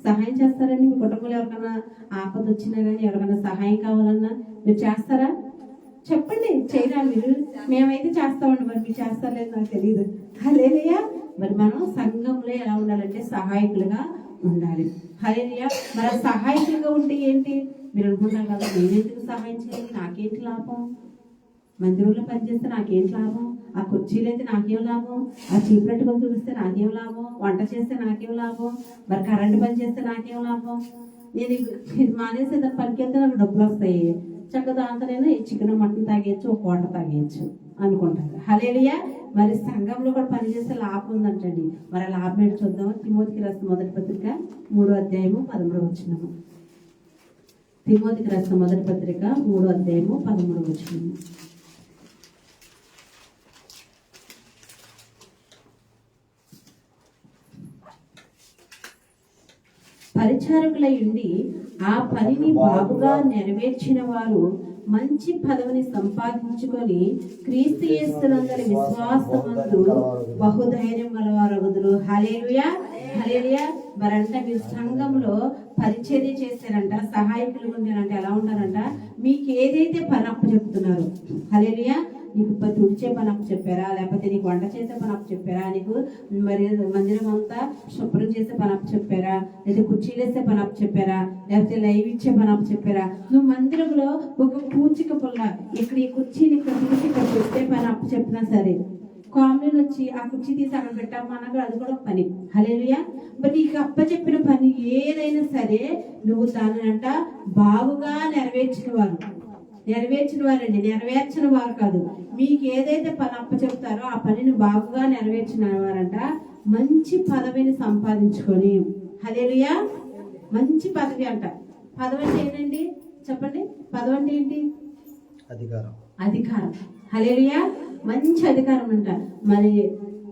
సహాయం చేస్తారండి? మీ కుటుంబంలో ఎవరికైనా ఆపద వచ్చినా కానీ ఎవరికైనా సహాయం కావాలన్నా మీరు చేస్తారా? చెప్పండి. చేయరా మీరు? మేమైతే చేస్తామండి. మరి మీరు చేస్తారలేదు నాకు తెలియదు. హల్లెలూయా. మరి మనం సంఘంలో ఎలా ఉండాలంటే సహాయకులుగా ఉండాలి. హల్లెలూయా. మరి ఆ సహాయకులుగా ఉంటే ఏంటి? మీరు అనుకుంటారు కదా, నేను ఎందుకు సహాయం చేయాలి, నాకేంటి లాభం? మందిరంలో పనిచేస్తే నాకేం లాభం? ఆ కుర్చీలు అయితే నాకేం లాభం? ఆ చీపురట్టుకొని తుడిస్తే నాకేం లాభం? వంట చేస్తే నాకేం లాభం? మరి కరెంటు పని చేస్తే నాకేం లాభం? నేను ఇది మానేసి దాన్ని పనికెళ్తే నాకు డబ్బులు వస్తాయి, చక్కగా దాంతో నేను చికెన్ మటన్ తాగేయచ్చు, ఒక వాటర్ తాగేయచ్చు అనుకుంటారు. హల్లెలూయా. మరి సంఘంలో కూడా పనిచేస్తే లాభం ఉందంటండి. మరి ఆ లాభం ఏంటో చూద్దాము. తిమోతికి రాసిన మొదటి పత్రిక 3వ అధ్యాయము 13వ వచనము. తిమోతికి రాసిన మొదటి పత్రిక 3వ అధ్యాయము 13వ వచనము. పరిచారకులై ఉండి ఆ పనిని బాగుగా నెరవేర్చిన వారు మంచి పదవిని సంపాదించుకొని క్రీస్తు యేసునందరి విశ్వాసమందు బహుధైర్యం గలవారగుదురు. హల్లెలూయా. హల్లెలూయా. మరంట మీరు సంఘంలో పరిచర్య చేస్తారంట, సహాయకులు ఉంటారంట. ఎలా ఉంటారంట? మీకు ఏదైతే పని అప్పు చెప్తున్నారు, హల్లెలూయా, నీకు తుడిచే పని అప్పు చెప్పారా, లేకపోతే నీకు వంట చేసే పని అప్పు చెప్పారా, నీకు మరి మందిరం అంతా శుభ్రం చేసే పని అప్పు చెప్పారా, లేదా కుర్చీలు వేసే పని అప్పు చెప్పారా, లేకపోతే లైవ్ ఇచ్చే పని అప్పు చెప్పారా, నువ్వు మందిరంలో ఒక పూచిక పుల్ల ఇక్కడ ఈ కుర్చీని ఇక్కడ తీసి ఇక్కడ పెట్టే పని అప్పు చెప్పినా సరే, కామ్యూన్ వచ్చి ఆ కుర్చీ తీసి అక్కడ పెట్టామన్నా అది కూడా పని. హల్లెలూయా. మరి నీకు అప్ప చెప్పిన పని ఏదైనా సరే నువ్వు దానినంట బాగుగా నెరవేర్చిన వారండి, నెరవేర్చిన వారు కాదు. మీకు ఏదైతే పని అప్ప చెప్తారో ఆ పనిని బాగుగా నెరవేర్చిన వారంట మంచి పదవిని సంపాదించుకొని. హల్లెలూయా. మంచి పదవి అంట. పదవి అంటే ఏంటండి చెప్పండి? పదవి అంటే ఏంటి? అధికారం. హల్లెలూయా. మంచి అధికారం అంట. మరి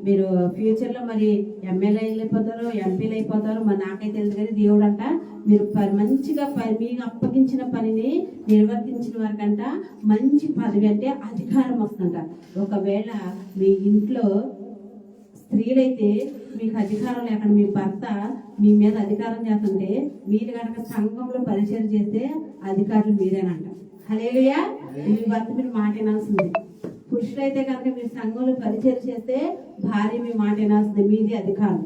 మీరు ఫ్యూచర్లో మరి ఎమ్మెల్యేలు అయిపోతారు, ఎంపీలు అయిపోతారు, మరి నాకైతే తెలుసు. కానీ దేవుడు అంట మీరు మంచిగా మీకు అప్పగించిన పనిని నిర్వర్తించిన వారికంట మంచి పదవి అంటే అధికారం వస్తుందంట. ఒకవేళ మీ ఇంట్లో స్త్రీలైతే మీకు అధికారం లేకుండా మీ భర్త మీ మీద అధికారం చేస్తుంటే మీరు కనుక సంఘంలో పరిచయం చేస్తే అధికారులు మీరేనంట. హల్లెలూయా. మీ భర్త మీరు మాట వినాల్సింది. పురుషులైతే కనుక మీరు సంఘంలో పరిచయం చేస్తే భార్య మీ మాట వినాల్సింది, మీది అధికారం.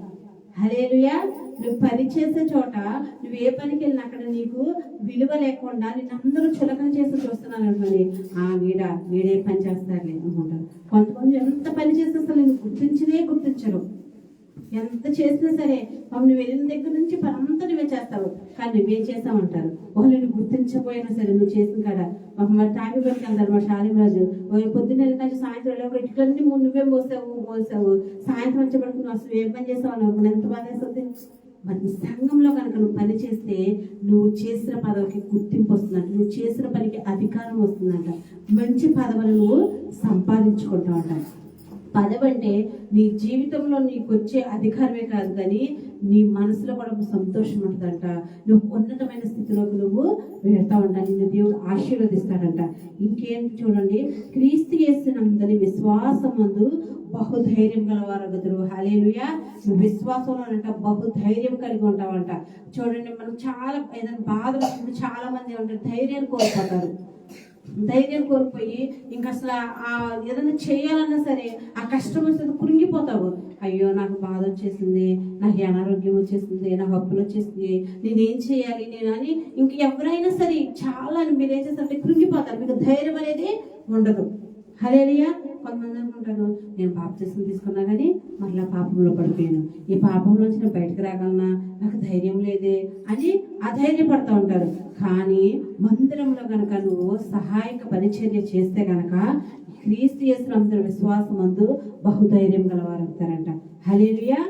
హల్లెలూయా. నువ్వు పని చేసే చోట నువ్వు ఏ పనికి వెళ్ళినా అక్కడ నీకు విలువ లేకుండా నిన్ను అందరూ చులకన చేసి చూస్తున్నారు అనుకోండి, వీడే పని చేస్తారులే అనుకుంటారు. కొంతమంది ఎంత పని చేస్తే అసలు నేను గుర్తించరు. ఎంత చేసినా సరే నువ్వు వెళ్ళిన దగ్గర నుంచి పని అంతా నువ్వే చేస్తావు, కానీ నువ్వేం చేస్తామంటారు. వాళ్ళు నేను గుర్తించకపోయినా సరే నువ్వు చేసిన కాడ మరి తాగి పెట్టి వెళ్తారు. మా శాలిమరాజు పొద్దున్న వెళ్ళిన సాయంత్రం ఇట్లన్నీ నువ్వే మోసావు సాయంత్రం వచ్చేప్పటికి నువ్వు అసలు ఏం పని చేస్తావు అనుకుని ఎంత బాధ వేస్తుంది. మరి సంఘంలో కనుక నువ్వు పని చేస్తే నువ్వు చేసిన పదవికి గుర్తింపు వస్తుందంట, నువ్వు చేసిన పనికి అధికారం వస్తుందంట, మంచి పదవిని నువ్వు సంపాదించుకుంటావంట. పదవి అంటే నీ జీవితంలో నీకు వచ్చే అధికారమే కాదు, కానీ నీ మనసులో కూడా సంతోషం ఉంటుందంట. నువ్వు ఉన్నతమైన స్థితిలోకి నువ్వు వెళ్తావంట, నిన్ను దేవుడు ఆశీర్వదిస్తాడంట. ఇంకేంటి చూడండి, క్రీస్తు యేసునందరి విశ్వాసమందు బహుధైర్యం గలవారగుదురు. హల్లెలూయా. విశ్వాసంలోనంట బహుధైర్యం కలిగి ఉంటావంట. చూడండి, మనం చాలా ఏదైనా బాధలు చాలా మంది ఉంటారు, ధైర్యాన్ని కోల్పోతారు. ధైర్యం కోల్పోయి ఇంకా అసలు ఏదైనా చేయాలన్నా సరే ఆ కష్టం వస్తుంది, కురింగిపోతావు. అయ్యో నాకు బాధ వచ్చేసింది, నాకు అనారోగ్యం వచ్చేసింది, నాకు అప్పులు వచ్చేసింది, నేనేం చేయాలి నేను అని ఇంక ఎవరైనా సరే చాలా మీరేం చేస్తారంటే కురింగిపోతారు. మీకు ధైర్యం అనేది ఉండదు. హల్లెలూయా. కొంతమంది అనుకుంటారు, నేను బాప్తిసం తీసుకున్నా కానీ మరలా పాపంలో పడిపోయాను, ఈ పాపంలోంచి నేను బయటకు రాగలనా, నాకు ధైర్యం లేదే అని అధైర్యపడుతూ ఉంటారు. కానీ మందిరంలో కనుక నువ్వు సహాయక పరిచర్య చేస్తే కనుక క్రీస్తు యేసునందరి విశ్వాసమందు బహుధైర్యం గలవారవుతారంట. హల్లెలూయా.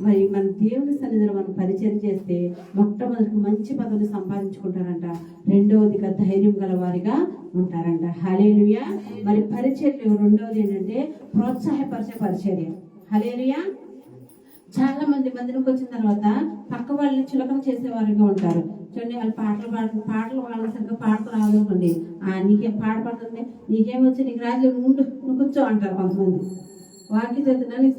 మరి మన దేవుని సన్నిధిలో మనం పరిచయం చేస్తే మొట్టమొదటి మంచి పదవిని సంపాదించుకుంటారంట, రెండవదిగా ధైర్యం గలవారిగా ఉంటారంట. హల్లెలూయా. మరి పరిచర్య రెండవది ఏంటంటే ప్రోత్సాహపరిచే పరిచర్య. హల్లెలూయా. చాలా మంది మందిరంకి వచ్చిన తర్వాత పక్క వాళ్ళని చులకన చేసేవారుగా ఉంటారు. చూడండి, వాళ్ళు పాటలు వాళ్ళ సరిగ్గా పాటలు రాదనుకోండి, నీకేం పాట పడుతుంది, నీకేమొచ్చి నీకు రాజు నువ్వు కూర్చో అంటారు. కొంతమంది వాక్యం చదువుతున్నా నీకు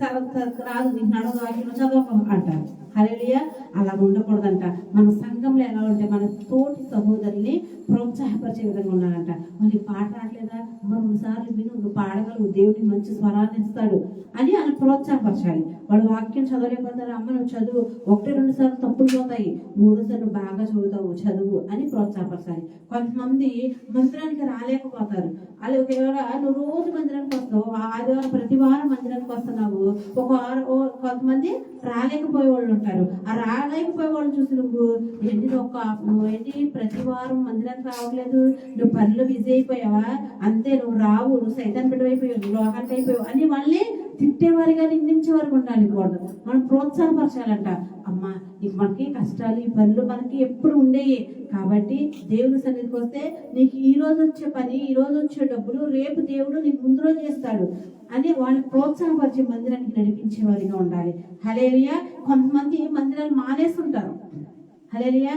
రాదు, నీకు నడవదు, వాక్యం చదవకు అంటారు. హల్లెలూయా. అలా ఉండకూడదంట. మన సంఘంలో ఎలా ఉంటే మన తోటి సహోదరుల్ని ప్రోత్సాహపరిచే విధంగా ఉండాలంట. వాళ్ళకి పాట రావట్లేదా, మరి 2 సార్లు విను, నువ్వు పాడగలవు, దేవుడికి మంచి స్వరాన్ని ఇస్తాడు అని ఆయన ప్రోత్సాహపరచాలి. వాడు వాక్యం చదవలేకపోతారు, అమ్మ నువ్వు చదువు, 1-2 సార్లు తప్పులు పోతాయి, 3 సార్లు బాగా చదువుతావు, చదువు అని ప్రోత్సాహపరచాలి. కొంతమంది మందిరానికి రాలేకపోతారు. అది ఒకవేళ నువ్వు రోజు మందిరానికి వస్తావు, ఆదివారం ప్రతి వారం మందిరానికి వస్తున్నావు, కొంతమంది రాలేకపోయే వాళ్ళు ఉంటారు. ఆ రాలేకపోయే వాళ్ళు చూసి నువ్వు ఏంటి ప్రతి వారం మందిరానికి రావట్లేదు, నువ్వు పనులు బిజీ అయిపోయావా, అంతే నువ్వు రావు, నువ్వు సైతాన్ బిడ్డవైపోయావు, నువ్వు లోహానికి అయిపోయావు అని వాళ్ళని తిట్టేవారిగా నిందించే వరకు ఉండాలి. కూడదు. మనం ప్రోత్సాహపరచాలంట. అమ్మా నీకు మనకి కష్టాలు, ఈ పనులు మనకి ఎప్పుడు ఉండేవి కాబట్టి దేవుని సన్నిధికి వస్తే నీకు ఈ రోజు వచ్చే పని, ఈ రోజు వచ్చే డబ్బులు రేపు దేవుడు నీకు ముందు రోజు చేస్తాడు అని వాళ్ళని ప్రోత్సాహపరిచే మందిరానికి నడిపించే వారిగా ఉండాలి. హల్లెలూయా. కొంతమంది మందిరాలు మానేస్తుంటారు. హల్లెలూయా.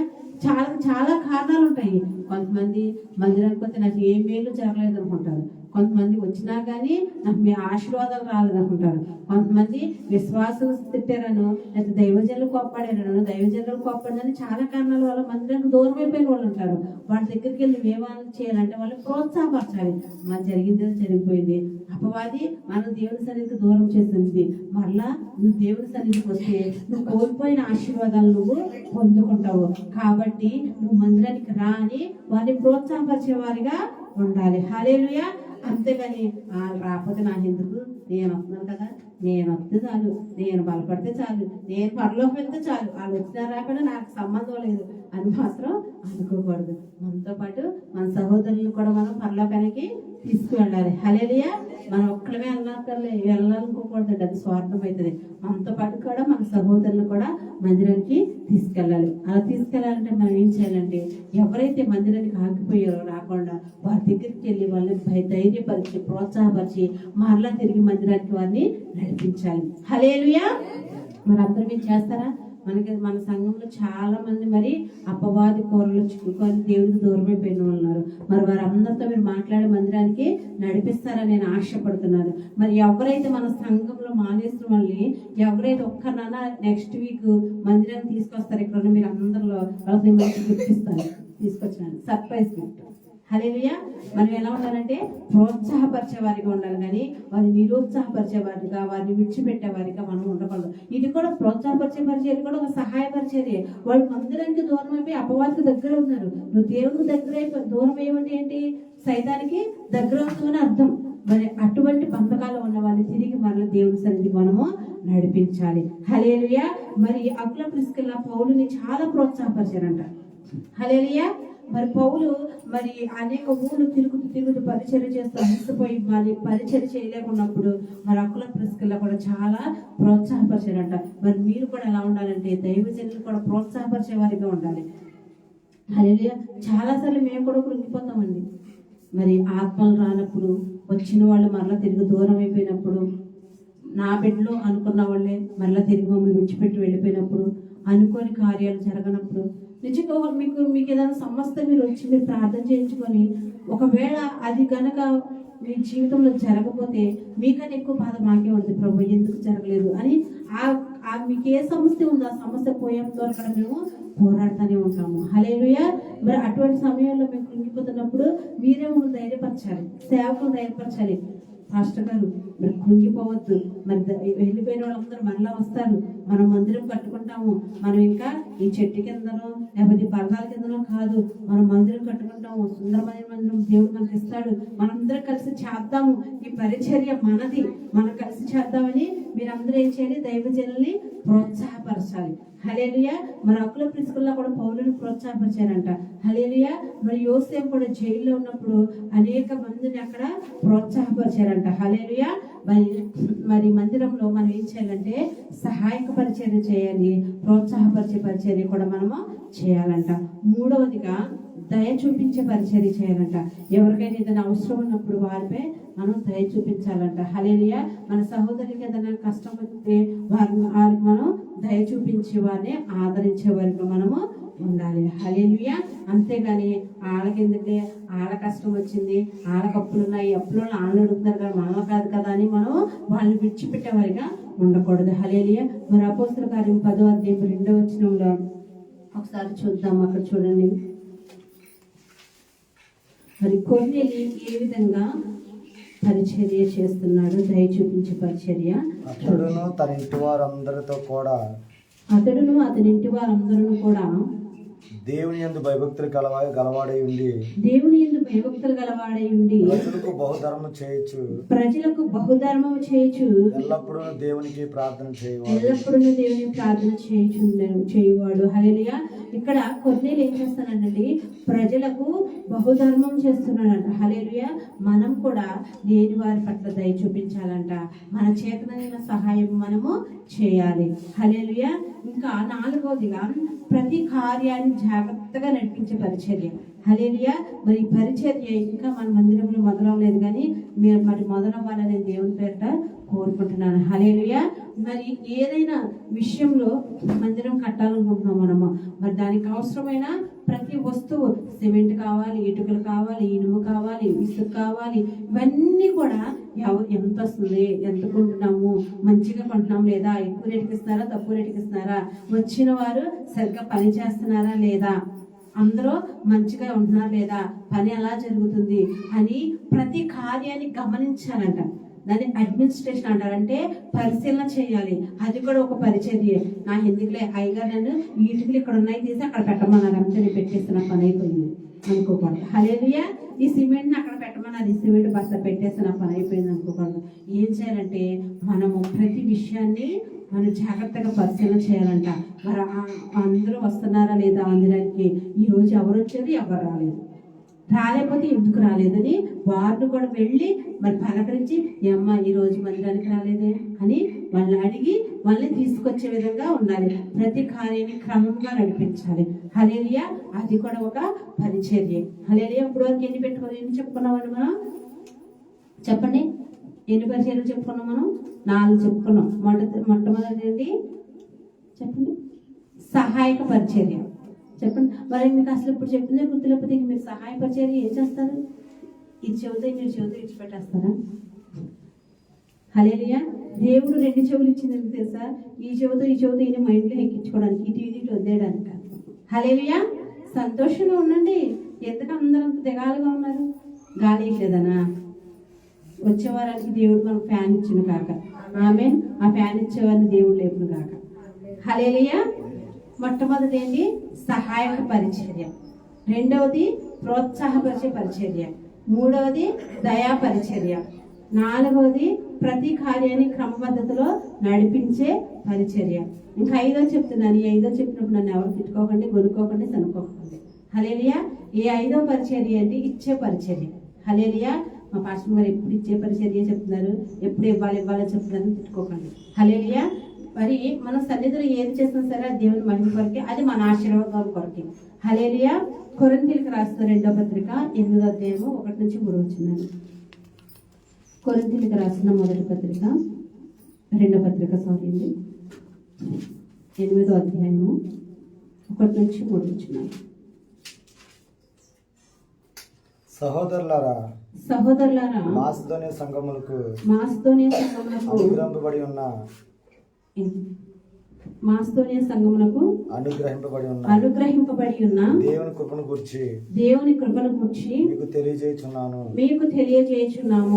చాలా కారణాలు ఉంటాయి. కొంతమంది మందిరానికి వస్తే నాకు ఏ మేలు జరగలేదు అనుకుంటారు. కొంతమంది వచ్చినా కానీ నాకు మీ ఆశీర్వాదాలు రాలేదనుకుంటారు. కొంతమంది విశ్వాసం తిట్టారను, లేకపోతే దైవజనులు కోప్పడారను, దైవజనులు కోప్పడని చాలా కారణాల వల్ల మందిరానికి దూరం అయిపోయిన వాళ్ళు ఉంటారు. వాళ్ళ దగ్గరికి వెళ్ళి ఏమని చేయాలంటే వాళ్ళు ప్రోత్సాహపరచాలి. మన జరిగింది జరిగిపోయింది, అపవాది మనం దేవుని సన్నిధికి దూరం చేసింది, మరలా నువ్వు దేవుని సన్నిధికి వస్తే నువ్వు కోల్పోయిన ఆశీర్వాదాలు నువ్వు పొందుకుంటావు కాబట్టి నువ్వు మందిరానికి రా అని వారిని ప్రోత్సాహపరిచే వారిగా ఉండాలి. హల్లెలూయా. అంతేగాని రాకపోతే నాకు ఎందుకు, నేను వస్తున్నాను కదా, నేను వస్తే చాలు, నేను బలపడితే చాలు, నేను పరలోకం వెళ్తే చాలు, వాళ్ళు వచ్చినా రాకుండా నాకు సంబంధం లేదు అని మాత్రం అనుకోకూడదు. మనతో పాటు మన సహోదరులను కూడా మనం పరలోకానికి తీసుకువెళ్ళాలి. హల్లెలూయా. మనం ఒక్కడమే వెళ్ళాలనుకోకూడదు, అది స్వార్థం అవుతుంది. మనతో పాటు కూడా మన సహోదరులను కూడా మందిరానికి తీసుకెళ్ళాలి. అలా తీసుకెళ్ళాలంటే మనం ఏం చేయాలంటే ఎవరైతే మందిరానికి ఆగిపోయారో రాకుండా వారి దగ్గరికి వెళ్ళి వాళ్ళని ధైర్యపరిచి ప్రోత్సాహపరిచి మరలా తిరిగి మందిరానికి వారిని నడిపించాలి. హల్లెలూయా. మరి అందరూ మీరు చేస్తారా? మన సంఘంలో చాలా మంది మరి అపవాది కూరలు చిక్కుకొని దేవుడికి దూరమైపోయిన వాళ్ళు ఉన్నారు. మరి వారందరితో మీరు మాట్లాడే మందిరానికి నడిపిస్తారని నేను ఆశపడుతున్నాను. మరి ఎవరైతే మన సంఘంలో మానేసిన వాళ్ళని ఎవరైతే ఒక్కనన్నా నెక్స్ట్ వీక్ మందిరాన్ని తీసుకొస్తారు, ఇక్కడ మీరు అందరిలో వాళ్ళకి గిఫ్ట్ ఇస్తారు, తీసుకొచ్చాను సర్ప్రైజ్ గిఫ్ట్. హల్లెలూయా. మనం ఎలా ఉండాలంటే ప్రోత్సాహపరిచే వారిగా ఉండాలి కానీ వారిని నిరుత్సాహపరిచే వారిగా, వారిని విడిచిపెట్టే వారిగా మనం ఉండకూడదు. ఇది కూడా ప్రోత్సాహపరిచే పరిచర్య కూడా ఒక సహాయపరిచర్య. వాళ్ళు మందిరానికి దూరం అయిపోయి అపవాదికి దగ్గర అవుతున్నారు. నువ్వు దేవునికి దగ్గర దూరం అయ్యమంటే ఏంటి? సైతానికి దగ్గర అవుతుందని అర్థం. మరి అటువంటి బంధకాలు ఉన్న వాళ్ళని తిరిగి మరలా దేవుని సన్నిధికి మనము నడిపించాలి. హల్లెలూయా. మరి అకుల ప్రిస్కిల్లా పౌలుని చాలా ప్రోత్సాహపరిచారంట. హల్లెలూయా. మరి పౌలు మరి అనేక ఊళ్ళు తిరుగుతూ పరిచర్య చేస్తూ అలసిపోయి మరి పరిచర్య చేయలేకున్నప్పుడు మరి అకుల ప్రిస్కిల్లా కూడా చాలా ప్రోత్సాహపరిచారంట. మరి మీరు కూడా ఎలా ఉండాలంటే దైవజనులు కూడా ప్రోత్సాహపరిచే వారిగా ఉండాలి. హల్లెలూయా. చాలాసార్లు మేము కూడా కృంగిపోతామండి. మరి ఆత్మలు రానప్పుడు, వచ్చిన వాళ్ళు మరలా తిరిగి దూరం అయిపోయినప్పుడు, నా బిడ్డలో అనుకున్న వాళ్ళే మరలా తిరిగి మమ్మల్ని విడిచిపెట్టి వెళ్ళిపోయినప్పుడు, అనుకోని కార్యాలు జరగనప్పుడు, నిజంగా మీకు ఏదైనా సమస్య మీరు వచ్చి మీరు ప్రార్థన చేయించుకొని ఒకవేళ అది కనుక మీ జీవితంలో జరగకపోతే మీకన్నా ఎక్కువ బాధ మాకే ఉంటుంది, ప్రభు ఎందుకు జరగలేదు అని. మీకు ఏ సమస్య ఉందో ఆ సమస్య పోయేంత వరకు మేము పోరాడుతూనే ఉంటాము. హల్లెలూయా. మరి అటువంటి సమయంలో మేము కృంగిపోతున్నప్పుడు మీరే మమ్మల్ని ధైర్యపరచాలి, సేవకులు ధైర్యపరచాలి. పాస్టర్ గారు మరి కృంగిపోవద్దు, మరి వెళ్ళిపోయిన వాళ్ళందరూ మరలా వస్తారు, మనం మందిరం కట్టుకుంటాము, మనం ఇంకా ఈ చెట్టు కిందనో లేకపోతే పరదాల కిందనో కాదు, మనం మందిరం కట్టుకుంటాము, సుందరమైన మందిరం దేవుడు మనకి ఇస్తాడు, మనందరం కలిసి చేద్దాము, ఈ పరిచర్య మనది, మనం కలిసి చేద్దామని మీరందరూ ఏం చేయాలి? దైవజనుల్ని ప్రోత్సాహపరచాలి. హల్లెలూయా. మరి అకుల ప్రిస్కిల్లా కూడా పౌలుని ప్రోత్సాహపరిచారంట. హల్లెలూయా. మరి యోసేపు కూడా జైల్లో ఉన్నప్పుడు అనేక మందిని అక్కడ ప్రోత్సాహపరిచారంట. హల్లెలూయా. మరి మందిరంలో మనం ఏం చేయాలంటే సహాయక పరిచర్య చేయాలి, ప్రోత్సాహపరిచే పరిచర్య కూడా మనము చేయాలంట. మూడవదిగా దయ చూపించే పరిచర్య చేయాలంట. ఎవరికైనా ఏదైనా అవసరం ఉన్నప్పుడు వారిపై మనం దయ చూపించాలంట. హల్లెలూయా. మన సహోదరికి ఏదైనా కష్టం వస్తే వారికి మనం దయ చూపించే వారిని ఆదరించే వారికి మనము ఉండాలి. హల్లెలూయా. అంతేగాని వాళ్ళకెందుకులే, వాళ్ళ కష్టం వచ్చింది, వాళ్ళకి అప్పులు ఉన్నాయి, అప్పులు వాళ్ళు అడుగుతున్నారు కదా, మనలో కాదు కదా అని మనం వాళ్ళని విడిచిపెట్టేవారిగా ఉండకూడదు. హల్లెలూయా. మరి అపోస్తల కార్యం 10వ అధ్యాయం 2వ వచనంలో ఒకసారి చూద్దాం. అక్కడ చూడండి. మరి కొర్నేలి ఏ విధంగా పరిచర్య చేస్తున్నాడు, దయ చూపించే పరిచర్య. అతడును తన ఇంటి వారందరితో కూడా అతడును అతని ఇంటి వారందరూ కూడా దేవుని యందు భయభక్తులు గలవాడై ఉండి దేవుని యందు భయభక్తులు గలవాడై ఉండి ప్రజలకు బహుధర్మం చేయొచ్చు ఎల్లప్పుడూ దేవునికి ప్రార్థన చేయువాడు. హల్లెలూయా. ఇక్కడ కొర్నేలు ఏం చేస్తానండి, ప్రజలకు బహుధర్మం చేస్తున్నాడంట. హల్లెలూయా. మనం కూడా లేని వారి పట్ల దయ చూపించాలంట. మన చేతనైన సహాయం మనము చేయాలి. హల్లెలూయా. ఇంకా 4వదిగా ప్రతి కార్యాన్ని జాగ్రత్తగా నడిపించే పరిచర్య. హల్లెలూయా. మరి పరిచర్య ఇంకా మన మందిరంలో మొదలవలేదు, కానీ మీరు మరి మొదలవ్వాలని దేవుని పేరిట కోరుకుంటున్నాను. హల్లెలూయా. మరి ఏదైనా విషయంలో మందిరం కట్టాలనుకుంటున్నాం మనము, మరి దానికి అవసరమైన ప్రతి వస్తువు, సిమెంట్ కావాలి, ఇటుకలు కావాలి, ఇనుము కావాలి, ఇసుక కావాలి, ఇవన్నీ కూడా ఎంత వస్తుంది, ఎంత కొంటున్నాము, మంచిగా కొంటున్నాం లేదా, ఎక్కువ రేటుకి ఇస్తున్నారా, తక్కువ రేటుకి ఇస్తున్నారా, వచ్చిన వారు సరిగ్గా పని చేస్తున్నారా లేదా, అందరూ మంచిగా ఉంటున్నారు లేదా, పని ఎలా జరుగుతుంది అని ప్రతి కార్యాన్ని గమనించాలంట. దాన్ని అడ్మినిస్ట్రేషన్ అంటారంటే పరిశీలన చేయాలి. అది కూడా ఒక పరిచర్య. నా ఎందుకులే అయ్యగారు నన్ను వీటికి ఇక్కడ ఉన్నాయి తీసి అక్కడ పెట్టమన్నారు, అంతే నేను పెట్టేసిన పని అయిపోయింది అనుకోకూడదు. హల్లెలూయా. ఈ సిమెంట్ని అక్కడ పెట్టమన్నది, సిమెంట్ బస్తా పెట్టేసిన పని అయిపోయింది అనుకోకూడదు. ఏం చేయాలంటే మనము ప్రతి విషయాన్ని మనం జాగ్రత్తగా పరిశీలన చేయాలంట. మరి అందరూ వస్తున్నారా లేదా మందిరానికి, ఈరోజు ఎవరు వచ్చారు, ఎవరు రాలేకపోతే ఎందుకు రాలేదని వారిని కూడా వెళ్ళి మరి పలకరించి, ఏమ్మా ఈరోజు మందిరానికి రాలేదే అని వాళ్ళని అడిగి వాళ్ళని తీసుకొచ్చే విధంగా ఉండాలి. ప్రతి కార్యాన్ని క్రమంగా నడిపించాలి. హల్లెలూయా. అది కూడా ఒక పరిచర్య. హల్లెలూయా. ఇప్పుడు వరకు ఎన్ని చెప్పుకున్నామండి మనం? చెప్పండి, ఎన్ని పరిచర్యలు చెప్పుకున్నాం మనం? 4 చెప్పుకున్నాం. మొట్టమొదటి ఏంటి చెప్పండి? సహాయక పరిచర్య. చెప్పండి. మరి మీకు అసలు ఇప్పుడు చెప్తుందే గుర్తులేకపోతే మీరు సహాయ పరిచర్య ఏం చేస్తారు? ఇది చెబుతే మీరు చెబుతూ ఇచ్చిపెట్టేస్తారా? హల్లెలూయా. దేవుడు 2 చెవులు ఇచ్చింది మీకు తెలుసా? ఈ చెబుతూ ఈయన మైండ్లో ఎక్కించుకోవడానికి, ఇటు వదిలేయడానికి. హల్లెలూయా. సంతోషంగా ఉండండి. ఎందుకు అందరంత దిగాలుగా ఉన్నారు? గాలి లేదనా? వచ్చే వారానికి దేవుడు మనకు ఫ్యాన్ ఇచ్చిన కాక, ఆమేన్. ఆ ఫ్యాన్ ఇచ్చేవారిని దేవుడు లేపును కాక. హల్లెలూయా. మొట్టమొదటి ఏంటి? సహాయక పరిచర్య. 2వది ప్రోత్సాహపరిచే పరిచర్య. 3వది దయా పరిచర్య. 4వది ప్రతి కార్యాన్ని క్రమపద్ధతిలో నడిపించే పరిచర్య. ఇంకా 5వ చెప్తున్నాను. ఈ 5వ చెప్పినప్పుడు నన్ను ఎవరు తిట్టుకోకండి, గొనుక్కోకండి, సనుక్కోకండి. హల్లెలూయా. ఈ 5వ పరిచర్య ఏంటి? ఇచ్చే పరిచర్య. హల్లెలూయా. మా పాస్టర్ గారు ఎప్పుడు ఇచ్చే పరిచర్య చెప్తున్నారు, ఎప్పుడు ఇవ్వాలో చెప్తున్నారని తిట్టుకోకండి. హల్లెలూయా. మరి మన సన్నిధిలో ఏది చేసినా సరే అది దేవుని మహిమ కొరకే, అది మన ఆశీర్వాదం కొరకే. హల్లెలూయా. కొరింథీయులకు రాసిన 2వ పత్రిక 8వ అధ్యాయము 1 నుంచి 3 వచనాలు. కొరింథీయులకు రాసిన 2వ పత్రిక 8వ అధ్యాయము 1 నుంచి 3 వచనాలు. సహోదరులారా మాసిదోనియ సంఘములకు అనుగ్రహింపబడి ఉన్న దేవుని కృపను గూర్చి మీకు తెలియజేయుచున్నాము.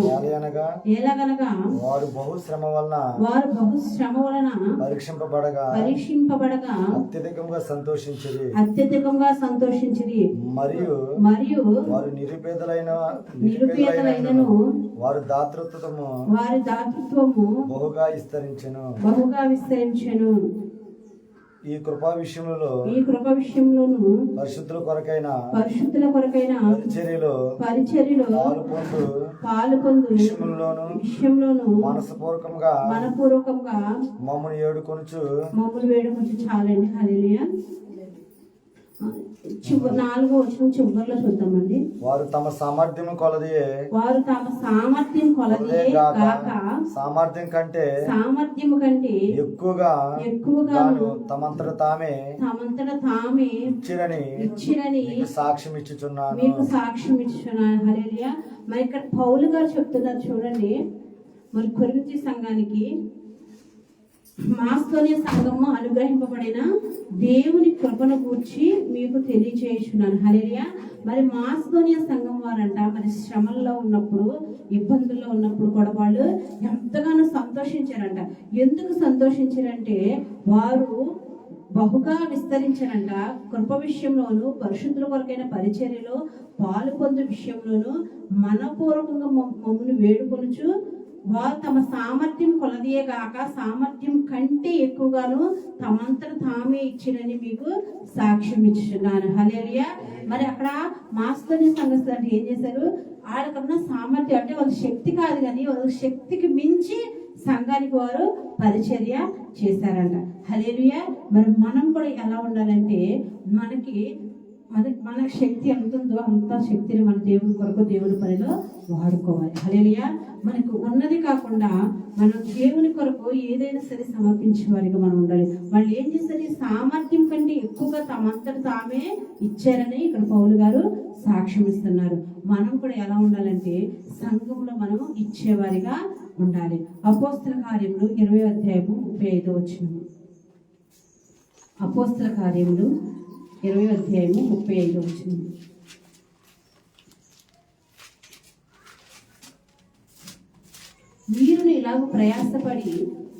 ఎలాగనగా వారు బహు శ్రమ వలన పరీక్షింపబడగా అత్యధికంగా సంతోషించిరి. మరియు వారు నిరుపేదలైనను వారి దాతృత్వము బహుగా విస్తరించెను. ఈ కృపా విషయంలో పరిశుద్ధుల కొరకైన పరిచర్యలో పాలుపొందు విషయంలోను మనపూర్వకంగా మమ్మల్ని వేడుకొనుచు చాలండి. హల్లెలూయా. 4వ వచనం చివరిలో చూద్దామండి. వారు తమ సామర్థ్యం కొలదియే గాక సామర్థ్యం కంటే ఎక్కువగా తమంతట తామే ఇచ్చిరని సాక్ష్యం ఇచ్చుచున్నాను. హల్లెలూయా. మరి ఇక్కడ పౌలు గారు చెప్తున్నారు చూడండి. మరి కొరింథీ సంఘానికి మాస్కోనియ సంఘము అనుగ్రహింపబడిన దేవుని కృపను గూర్చి మీకు తెలియచేయుచున్నాను. హల్లెలూయా. మరి మాస్కోనియ సంఘం వారంట మరి శ్రమల్లో ఉన్నప్పుడు, ఇబ్బందుల్లో ఉన్నప్పుడు కూడా వాళ్ళు ఎంతగానో సంతోషించారంట. ఎందుకు సంతోషించారంటే వారు బహుగా విస్తరించారంట. కృప విషయంలోను, పరిశుద్ధుల కొరకైన పరిచర్యలో పాలు పొందు విషయంలోను మనపూర్వకంగా మమ్మల్ని వేడుకొనుచు వారు తమ సామర్థ్యం కొలదియే గాక సామర్థ్యం కంటే ఎక్కువగాను తమంతట తామే ఇచ్చిరని మీకు సాక్ష్యం ఇచ్చున్నాను. హల్లెలూయా. మరి అక్కడ మాస్కోనియ సంఘస్థులు అంటే ఏం చేశారు? వాళ్ళకన్నా సామర్థ్యం అంటే వాళ్ళ శక్తి కాదు కానీ వాళ్ళ శక్తికి మించి సంఘానికి వారు పరిచర్య చేశారంట. హల్లెలూయా. మరి మనం కూడా ఎలా ఉండాలంటే మన శక్తి ఎంత ఉందో అంత శక్తిని మన దేవుని కొరకు దేవుని పనిలో వాడుకోవాలి. హల్లెలూయా. మనకు ఉన్నది కాకుండా మనం దేవుని కొరకు ఏదైనా సరే సమర్పించే వారిగా మనం ఉండాలి. వాళ్ళు ఏం చేశారు? సామర్థ్యం కంటే ఎక్కువగా తమంతట తామే ఇచ్చారని ఇక్కడ పౌలు గారు సాక్ష్యం ఇస్తున్నారు. మనం కూడా ఎలా ఉండాలంటే సంఘంలో మనం ఇచ్చేవారిగా ఉండాలి. అపోస్తల కార్యములు 20వ అధ్యాయము 35వ వచనం. అపోస్తల కార్యములు 20వ అధ్యాయము 35వ వచనం. మీరు ఇలాగ ప్రయాసపడి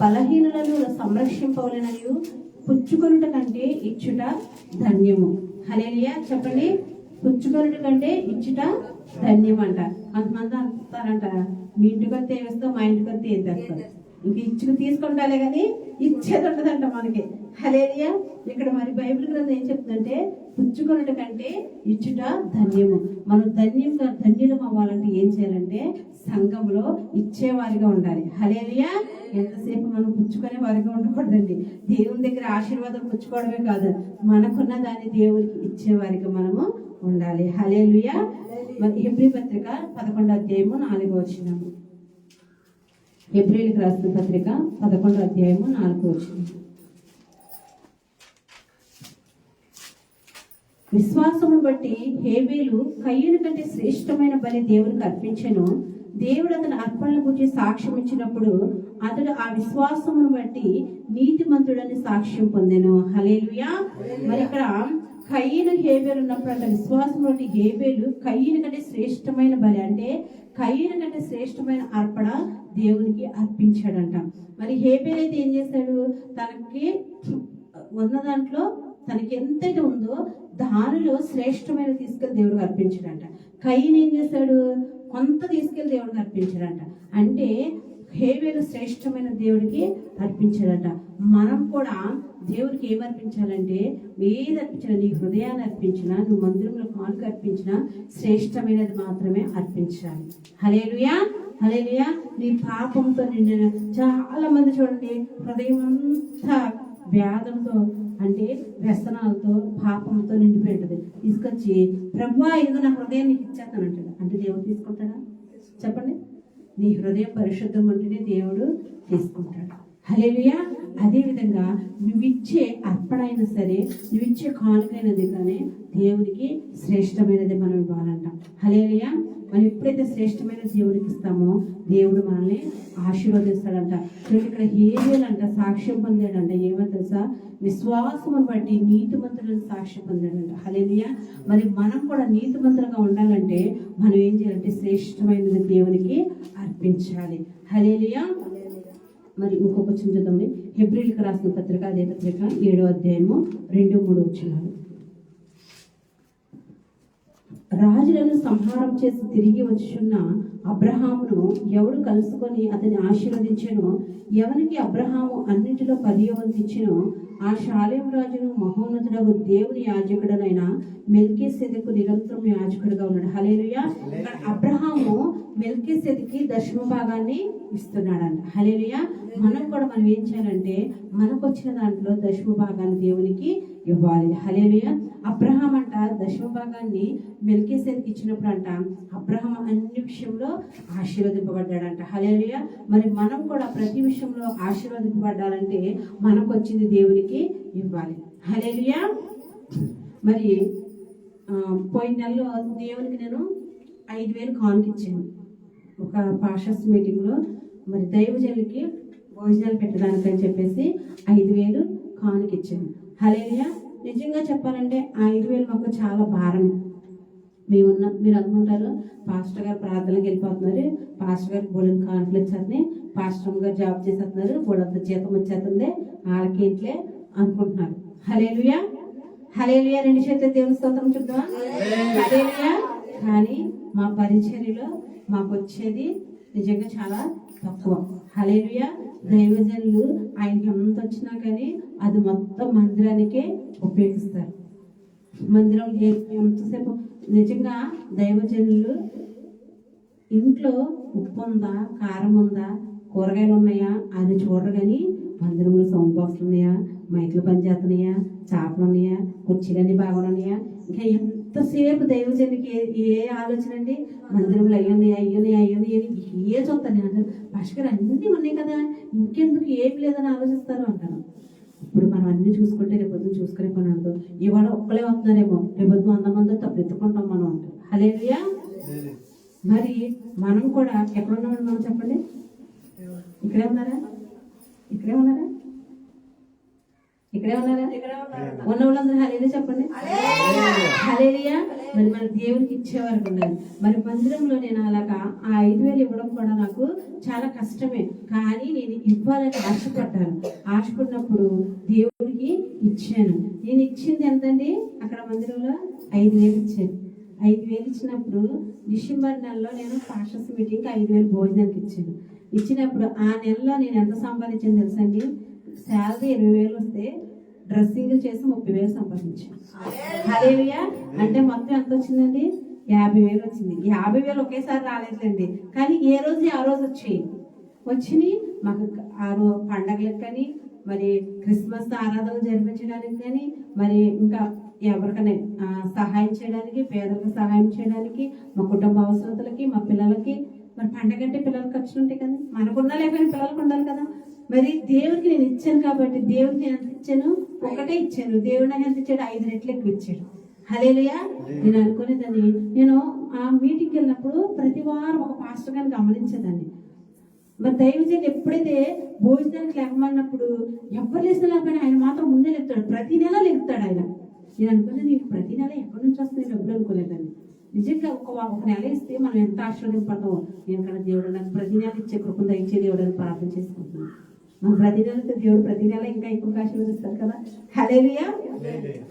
బలహీనులను సంరక్షింపవలెననియు పుచ్చుకొనుట కంటే ఇచ్చుట ధన్యము. హల్లెలూయా. చెప్పండి. పుచ్చుకొనుట కంటే ఇచ్చుట ధన్యం అంట. కొంతమంది అంటారంట, మీ ఇంటికి వస్తే వేస్తావు, మా ఇంటికి వస్తే ఏం తెస్తావు, ఇంక ఇచ్చుకు తీసుకుంటాలే కానీ ఇచ్చేది ఉండదంట మనకి. హల్లెలూయా. ఇక్కడ మరి బైబిల్ గ్రంథం ఏం చెప్తుందంటే పుచ్చుకొనుట కంటే ఇచ్చుట ధన్యము. మనం ధన్యులం అవ్వాలంటే ఏం చేయాలంటే సంఘంలో ఇచ్చేవారిగా ఉండాలి. హల్లెలూయా. ఎంతసేపు మనం పుచ్చుకునే వారిగా ఉండకూడదండి. దేవుని దగ్గర ఆశీర్వాదం పుచ్చుకోవడమే కాదు, మనకున్న దాన్ని దేవునికి ఇచ్చేవారిగా మనము ఉండాలి. హల్లెలూయా. హెబ్రీ పత్రిక 11వ అధ్యాయము 4వ వచనం. హెబ్రీలకు రాసిన పత్రిక 11వ అధ్యాయము 4వ వచనం. విశ్వాసమును బట్టి హేబేలు కయ్యూను కంటే శ్రేష్టమైన బలి దేవునికి అర్పించెను. దేవుడు అతని అర్పణల గురించి సాక్ష్యం ఇచ్చినప్పుడు అతడు ఆ విశ్వాసమును బట్టి నీతిమంతుడని సాక్ష్యం పొందెను. హల్లెలూయా. మరి ఇక్కడ కయ్యూను హేబేలు ఉన్నప్పుడు అంటే విశ్వాసం బట్టి హేబేలు కయ్యూను కంటే శ్రేష్టమైన బలి అంటే కయ్యూను కంటే శ్రేష్టమైన అర్పణ దేవునికి అర్పించాడంట. మరి హేబేలు అయితే ఏం చేశాడు? తనకి ఉన్న దాంట్లో తనకి ఎంతైతే ఉందో దానిలో శ్రేష్టమైన తీసుకెళ్లి దేవుడికి అర్పించాడంట. కయ్యూను ఏం చేశాడు? కొంత తీసుకెళ్లి దేవుడికి అర్పించాడంట. అంటే హేబేలు శ్రేష్టమైన దేవుడికి అర్పించాడట. మనం కూడా దేవుడికి ఏం అర్పించాలంటే ఏది అర్పించినా, నీ హృదయాన్ని అర్పించినా, నువ్వు మందిరంలో కానుక అర్పించినా శ్రేష్టమైనది మాత్రమే అర్పించాలి. హల్లెలూయా. హల్లెలూయా. నీ పాపంతో నిండిన చాలా మంది చూడండి హృదయం అంతా వ్యాధంతో అంటే వ్యసనాలతో పాపంతో నిండిపోయి ఉంటుంది. తీసుకొచ్చి ప్రభువా ఇదిగో నా హృదయం నీకు ఇచ్చేస్తానంటాడు. అంటే దేవుడు తీసుకుంటాడా? చెప్పండి. నీ హృదయం పరిశుద్ధం ఉంటేనే దేవుడు తీసుకుంటాడు. హల్లెలూయా. అదేవిధంగా నువ్విచ్చే అర్పణ అయినా సరే, నువ్విచ్చే కానుకైనది కానీ దేవునికి శ్రేష్టమైనది మనం ఇవ్వాలంట. హల్లెలూయా. మనం ఎప్పుడైతే శ్రేష్టమైన దేవుడికి ఇస్తామో దేవుడు మనల్ని ఆశీర్వదిస్తాడంట. ఇక్కడ హేబేలు అంట సాక్ష్యం పొందాడంట. ఏమో తెలుసా? విశ్వాసమును బట్టి నీతిమంతులను సాక్ష్యం పొందాడంట. హల్లెలూయా. మరి మనం కూడా నీతిమంతులుగా ఉండాలంటే మనం ఏం చేయాలంటే శ్రేష్టమైనది దేవునికి అర్పించాలి. హల్లెలూయా. మరి ఇంకొక చూద్దామండి. హెబ్రీలకు రాసిన పత్రిక, అదే పత్రిక 7వ అధ్యాయము 2-3 వచనాలు. రాజులను సంహారం చేసి తిరిగి వచ్చున్న అబ్రహామును ఎవడు కలుసుకొని అతన్ని ఆశీర్వదించెనో, ఎవరికి అబ్రహాము అన్నింటిలో 10వ వంతు ఇచ్చెనో ఆ షాలేం రాజును మహోన్నతుడగు దేవుని యాజకుడనైన మెల్కీసెదెకు నిరంతరం యాజకుడుగా ఉన్నాడు. హల్లెలూయా. అబ్రహాము మెల్కీసెదెకి దశమ భాగాన్ని ఇస్తున్నాడంట. హల్లెలూయా. మనం ఏం చేయాలంటే మనకు వచ్చిన దాంట్లో దశమ భాగాన్ని దేవునికి ఇవ్వాలి. హల్లెలూయా. అబ్రహాం అంట దశమ భాగాన్ని మెల్కీసెదెకుకి ఇచ్చినప్పుడు అంట అబ్రహాం అన్ని విషయంలో ఆశీర్వదింపబడ్డాడంట. హల్లెలూయా. మరి మనం కూడా ప్రతి విషయంలో ఆశీర్వదింపబడాలంటే మనకు వచ్చింది దేవునికి ఇవ్వాలి. హల్లెలూయా. మరి పోయిన నెలలో దేవునికి నేను 5,000 కానుకిచ్చాను. ఒక పాషస్ మీటింగ్లో మరి దైవజనులకి భోజనాలు పెట్టడానికి అని చెప్పేసి 5,000 కానుకిచ్చాను. హల్లెలూయా. నిజంగా చెప్పాలంటే ఆ 5,000 మాకు చాలా భారం. మీరు అనుకుంటారు పాస్టర్ గారు ప్రార్థనకి వెళ్ళిపోతున్నారు, పాస్టర్ గారు బోళ్ళని కానుకలు వచ్చేస్తున్నాయి, పాస్టర్ గారు జాబ్ చేసేస్తున్నారు, బోళ్ళంత జీతం వచ్చేస్తుంది, వాళ్ళకి ఇంట్లే అనుకుంటున్నారు. హల్లెలూయా. హల్లెలూయా. 2 చేతులు దేవుని స్తోత్రం చూద్దామా? హల్లెలూయా. కానీ మా పరిచర్యలో మాకు వచ్చేది నిజంగా చాలా తక్కువ. హల్లెలూయా. దైవజనులు ఆయనకి ఎంత వచ్చినా కానీ అది మొత్తం మందిరానికే ఉపయోగిస్తారు. మందిరం ఎంతసేపు నిజంగా దైవజనులు ఇంట్లో ఉప్పు ఉందా, కారం ఉందా, కూరగాయలు ఉన్నాయా అని చూడరు కానీ మందిరంలో సౌండ్ బాక్స్లు ఉన్నాయా, మైకులు పనిచేస్తున్నాయా, చేపలు ఉన్నాయా, కుర్చీలన్నీ బాగున్నాయా, ఇంకా ఎంతసేపు దైవజనులకి ఏ ఆలోచన అండి, మందిరంలో అయ్యున్నాయా అని ఏ చూస్తాను నేను అంటారు. భాస్కర్ అన్నీ ఉన్నాయి కదా, ఇంకెందుకు ఏమి లేదని ఆలోచిస్తారు అంటాను. ఇప్పుడు మనం అన్ని చూసుకుంటే రేపొద్దున చూసుకునే పని ఉండదు. ఇవాళ ఒక్కలే వస్తున్నారేమో, రేపొద్దు 100 మంది తప్పెత్తుకుంటాం మనం అంటారు. హల్లెలూయా. మరి మనం కూడా ఎక్కడున్నామని మనం చెప్పండి. ఇక్కడే ఉన్నారా? ఇక్కడే ఉన్నారా? ఇక్కడే ఉన్నారా? ఉన్న వాళ్ళందరూ హల్లెలూయా చెప్పండి. హల్లెలూయా. మరి మన దేవునికి ఇచ్చేవారికి ఉండాలి. మరి మందిరంలో నేను అలాగా ఆ 5,000 ఇవ్వడం కూడా నాకు చాలా కష్టమే, కానీ నేను ఇవ్వాలని ఆశపడినప్పుడు దేవుడికి ఇచ్చాను. నేను ఇచ్చింది ఎంతండి? అక్కడ మందిరంలో 5,000 ఇచ్చాను. 5,000 ఇచ్చినప్పుడు డిసెంబర్ నెలలో నేను పాస్టర్స్ మీటింగ్కి 5,000 భోజనానికి ఇచ్చాను. ఇచ్చినప్పుడు ఆ నెలలో నేను ఎంత సంపాదించాను తెలుసండి? శాలరీ 20,000 వస్తే డ్రెస్సింగ్లు చేసి 30,000 సంపాదించాను. హల్లెలూయా. అంటే మొత్తం ఎంత వచ్చిందండి? 50,000 వచ్చింది. 50,000 ఒకేసారి రాలేదండి, కానీ ఏ రోజు ఆ రోజు వచ్చినాయి. మాకు పండగలకు కానీ, మరి క్రిస్మస్ ఆరాధన జరిపించడానికి కానీ, మరి ఇంకా ఎవరికైనా సహాయం చేయడానికి, పేదలకు సహాయం చేయడానికి, మా కుటుంబ అవసరతలకి, మా పిల్లలకి, మరి పండగ అంటే పిల్లలకి ఖర్చులు ఉంటాయి కదా, మనకున్నా లేకపోయినా పిల్లలకు ఉండాలి కదా. మరి దేవుడికి నేను ఇచ్చాను కాబట్టి దేవుడికి నేను ఎంత ఇచ్చాను? ఒకటే ఇచ్చాను. దేవుడు నాకు ఎంత ఇచ్చాడు? 5 రెట్లు ఎక్కువ ఇచ్చాడు. హల్లెలూయా. నేను అనుకునేదాన్ని, నేను ఆ మీటింగ్కి వెళ్ళినప్పుడు ప్రతి వారం ఒక పాస్టర్ గారిని గమనించేదాన్ని. మరి దైవజనులు ఎప్పుడైతే భోజనానికి లేకమన్నప్పుడు ఎవరు లేసిన లేకపోయినా ఆయన మాత్రం ముందే లేపుతాడు. ప్రతి నెల లేపుతాడు ఆయన. నేను అనుకునే నీకు ప్రతి నెల ఎక్కడి నుంచి వస్తుంది డబ్బులు అనుకునేదాన్ని. నిజంగా ఒక నెల ఇస్తే మనం ఎంత ఆశీర్వదింపడతామో. నేను కదా దేవుడు నాకు ప్రతి నెల ఇచ్చే కృపను దయచే దేవుడు అని ప్రార్థన చేసుకుంటున్నాను. మన ప్రతి నెలతో దేవుడు ప్రతి నెల ఇంకా ఎక్కువ ఆశీర్వదిస్తారు కదా. హల్లెలూయా.